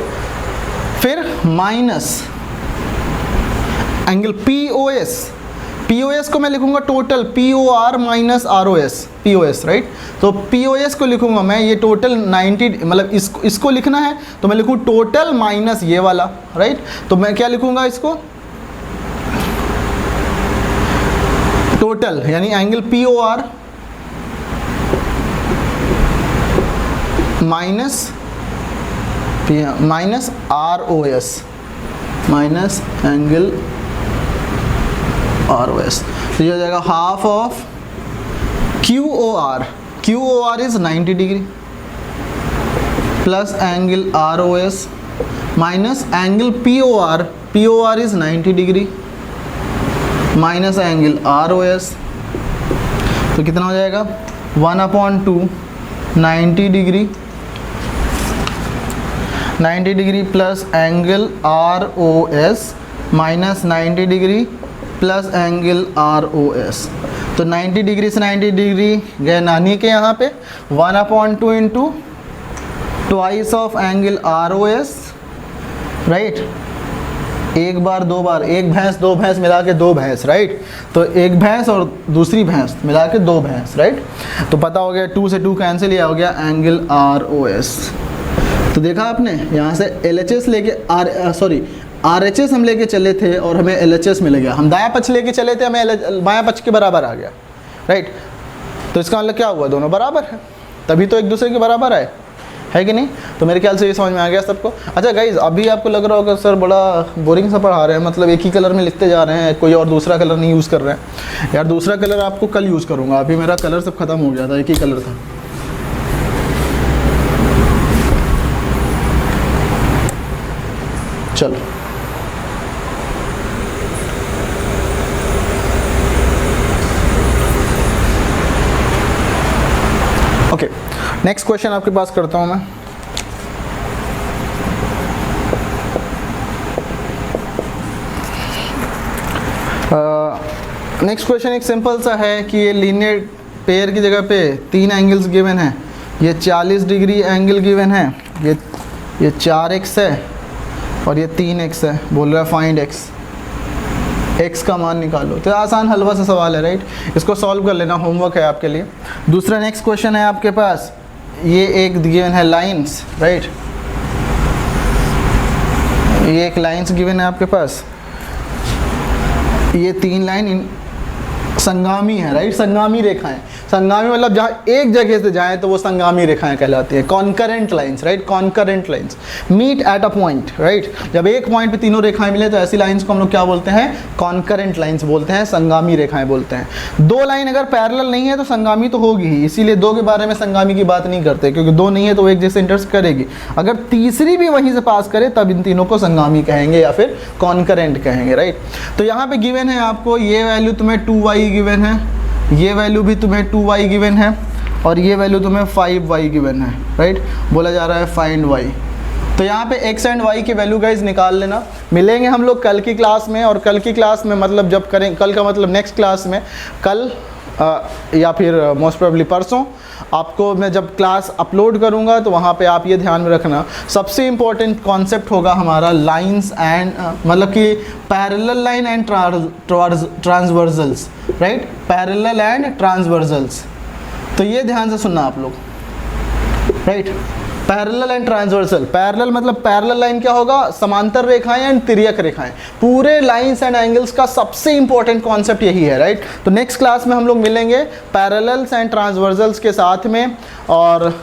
फिर माइनस एंगल POS को मैं लिखूंगा total POR minus POS, right. तो POS को लिखूंगा मैं, ये टोटल 90, मतलब इसको लिखना है तो मैं लिखूँ टोटल माइनस ये वाला, राइट। तो मैं क्या लिखूंगा इसको, टोटल यानी angle POR minus ROS minus angle ROS। तो ये हो जाएगा half of QOR is 90 degree plus angle ROS minus angle POR is 90 degree minus angle ROS। तो कितना हो जाएगा 1/2 90 degree plus angle ROS minus 90 degree plus angle ROS। तो 90 degree से 90 डिग्री गए नानी के यहाँ पे, 1/2 into twice of angle ROS, right, एक बार, दो बार, एक भैंस, दो भैंस मिला के दो भैंस, राइट। तो एक भैंस और दूसरी भैंस मिला के दो भैंस, राइट। तो पता हो गया 2 से 2 कैंसिल, या हो गया एंगल ROS। तो देखा आपने, यहाँ से LHS लेके RHS हम लेके चले थे और हमें LHS मिल गया। हम दायां पक्ष लेके चले थे, हमें बायां पक्ष के बराबर आ गया, राइट। तो इसका मतलब क्या हुआ, दोनों बराबर है, तभी तो एक दूसरे के बराबर है कि नहीं। तो मेरे ख्याल से ये समझ में आ गया सबको। अच्छा गाइज, अभी आपको लग रहा होगा सर बड़ा बोरिंग सा पढ़ा रहे हैं, मतलब एक ही कलर में लिखते जा रहे हैं, कोई और दूसरा कलर नहीं यूज़ कर रहे हैं। यार दूसरा कलर आपको कल यूज़ करूँगा, अभी मेरा कलर सब खत्म हो गया था, एक ही कलर था। चलो ओके, नेक्स्ट क्वेश्चन आपके पास करता हूं मैं। नेक्स्ट क्वेश्चन एक सिंपल सा है कि ये लीनियर पेयर की जगह पे 3 एंगल्स गिवन है, ये 40 डिग्री एंगल गिवन है, ये 4x है और ये 3x है। बोल रहा है फाइंड x का मान निकालो। तो आसान हलवा सा सवाल है, राइट। इसको सॉल्व कर लेना, होमवर्क है आपके लिए। दूसरा नेक्स्ट क्वेश्चन है आपके पास, ये एक गिवन है लाइंस, राइट। ये एक लाइंस गिवन है आपके पास, ये 3 लाइन संगामी है, राइट। संगामी रेखाएं, संगामी मतलब जहाँ एक जगह से जाएं तो वो संगामी रेखाएं कहलाती हैं। Concurrent lines, right, concurrent lines meet at a point, right. जब एक पॉइंट पे तीनों रेखाएं मिले तो ऐसी लाइंस को हम लोग क्या बोलते हैं, कॉन्करेंट लाइंस बोलते हैं, संगामी रेखाएं बोलते हैं। 2 लाइन अगर पैरेलल नहीं है तो संगामी तो होगी ही, इसीलिए 2 के बारे में संगामी की बात नहीं करते, क्योंकि 2 नहीं है तो वो एक जैसे इंटरसेक्ट करेगी। अगर तीसरी भी वहीं से पास करे तब इन तीनों को संगामी कहेंगे या फिर कॉन्करेंट कहेंगे, राइट। तो यहाँ पे गिवन है आपको, ये वैल्यू तुम्हें 2y गिवन है, ये वैल्यू भी तुम्हें 2y गिवन है और ये वैल्यू तुम्हें 5y गिवन है, राइट। बोला जा रहा है फाइंड y। तो यहाँ पे x एंड y की वैल्यू गाइज निकाल लेना। मिलेंगे हम लोग कल की क्लास में, और कल की क्लास में मतलब जब करें, कल का मतलब नेक्स्ट क्लास में, कल या फिर मोस्ट प्रोबेबली परसों आपको मैं जब क्लास अपलोड करूँगा तो वहाँ पे आप ये ध्यान में रखना, सबसे इम्पोर्टेंट कॉन्सेप्ट होगा हमारा लाइंस एंड मतलब कि parallel line and transversals, right, parallel and transversals. तो ये ध्यान से सुनना आप लोग, right. Parallel and transversal, parallel मतलब पैरेलल लाइन क्या होगा, समांतर रेखाएं एंड तिर्यक रेखाएं। पूरे लाइंस एंड एंगल्स का सबसे इंपॉर्टेंट कॉन्सेप्ट यही है, राइट। तो नेक्स्ट क्लास में हम लोग मिलेंगे पैरेलल्स एंड ट्रांसवर्सल्स के साथ में, और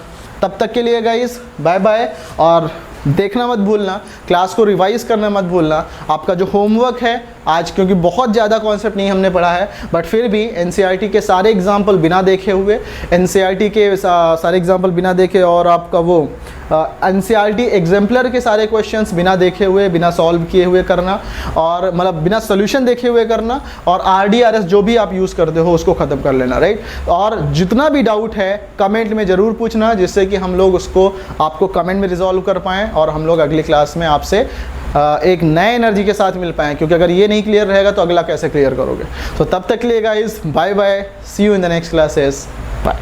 तब तक के लिए गाइस बाय बाय। और देखना मत भूलना, क्लास को रिवाइज करना मत भूलना। आपका जो होमवर्क है आज, क्योंकि बहुत ज़्यादा कॉन्सेप्ट नहीं हमने पढ़ा है, बट फिर भी एनसीईआरटी के सारे एग्जाम्पल बिना देखे हुए, एनसीईआरटी के सारे एग्जाम्पल बिना देखे, और आपका वो एनसीईआरटी एग्जाम्पलर के सारे क्वेश्चंस बिना देखे हुए, बिना सॉल्व किए हुए करना, और मतलब बिना सोल्यूशन देखे हुए करना, और RDRS जो भी आप यूज़ करते हो उसको ख़त्म कर लेना, राइट। और जितना भी डाउट है कमेंट में ज़रूर पूछना, जिससे कि हम लोग उसको आपको कमेंट में रिजॉल्व कर पाएँ और हम लोग अगली क्लास में आपसे एक नए एनर्जी के साथ मिल पाएँ, क्योंकि अगर ये नहीं क्लियर रहेगा तो अगला कैसे क्लियर करोगे। तो तब तक के लिए guys bye bye, see you in the next classes, bye.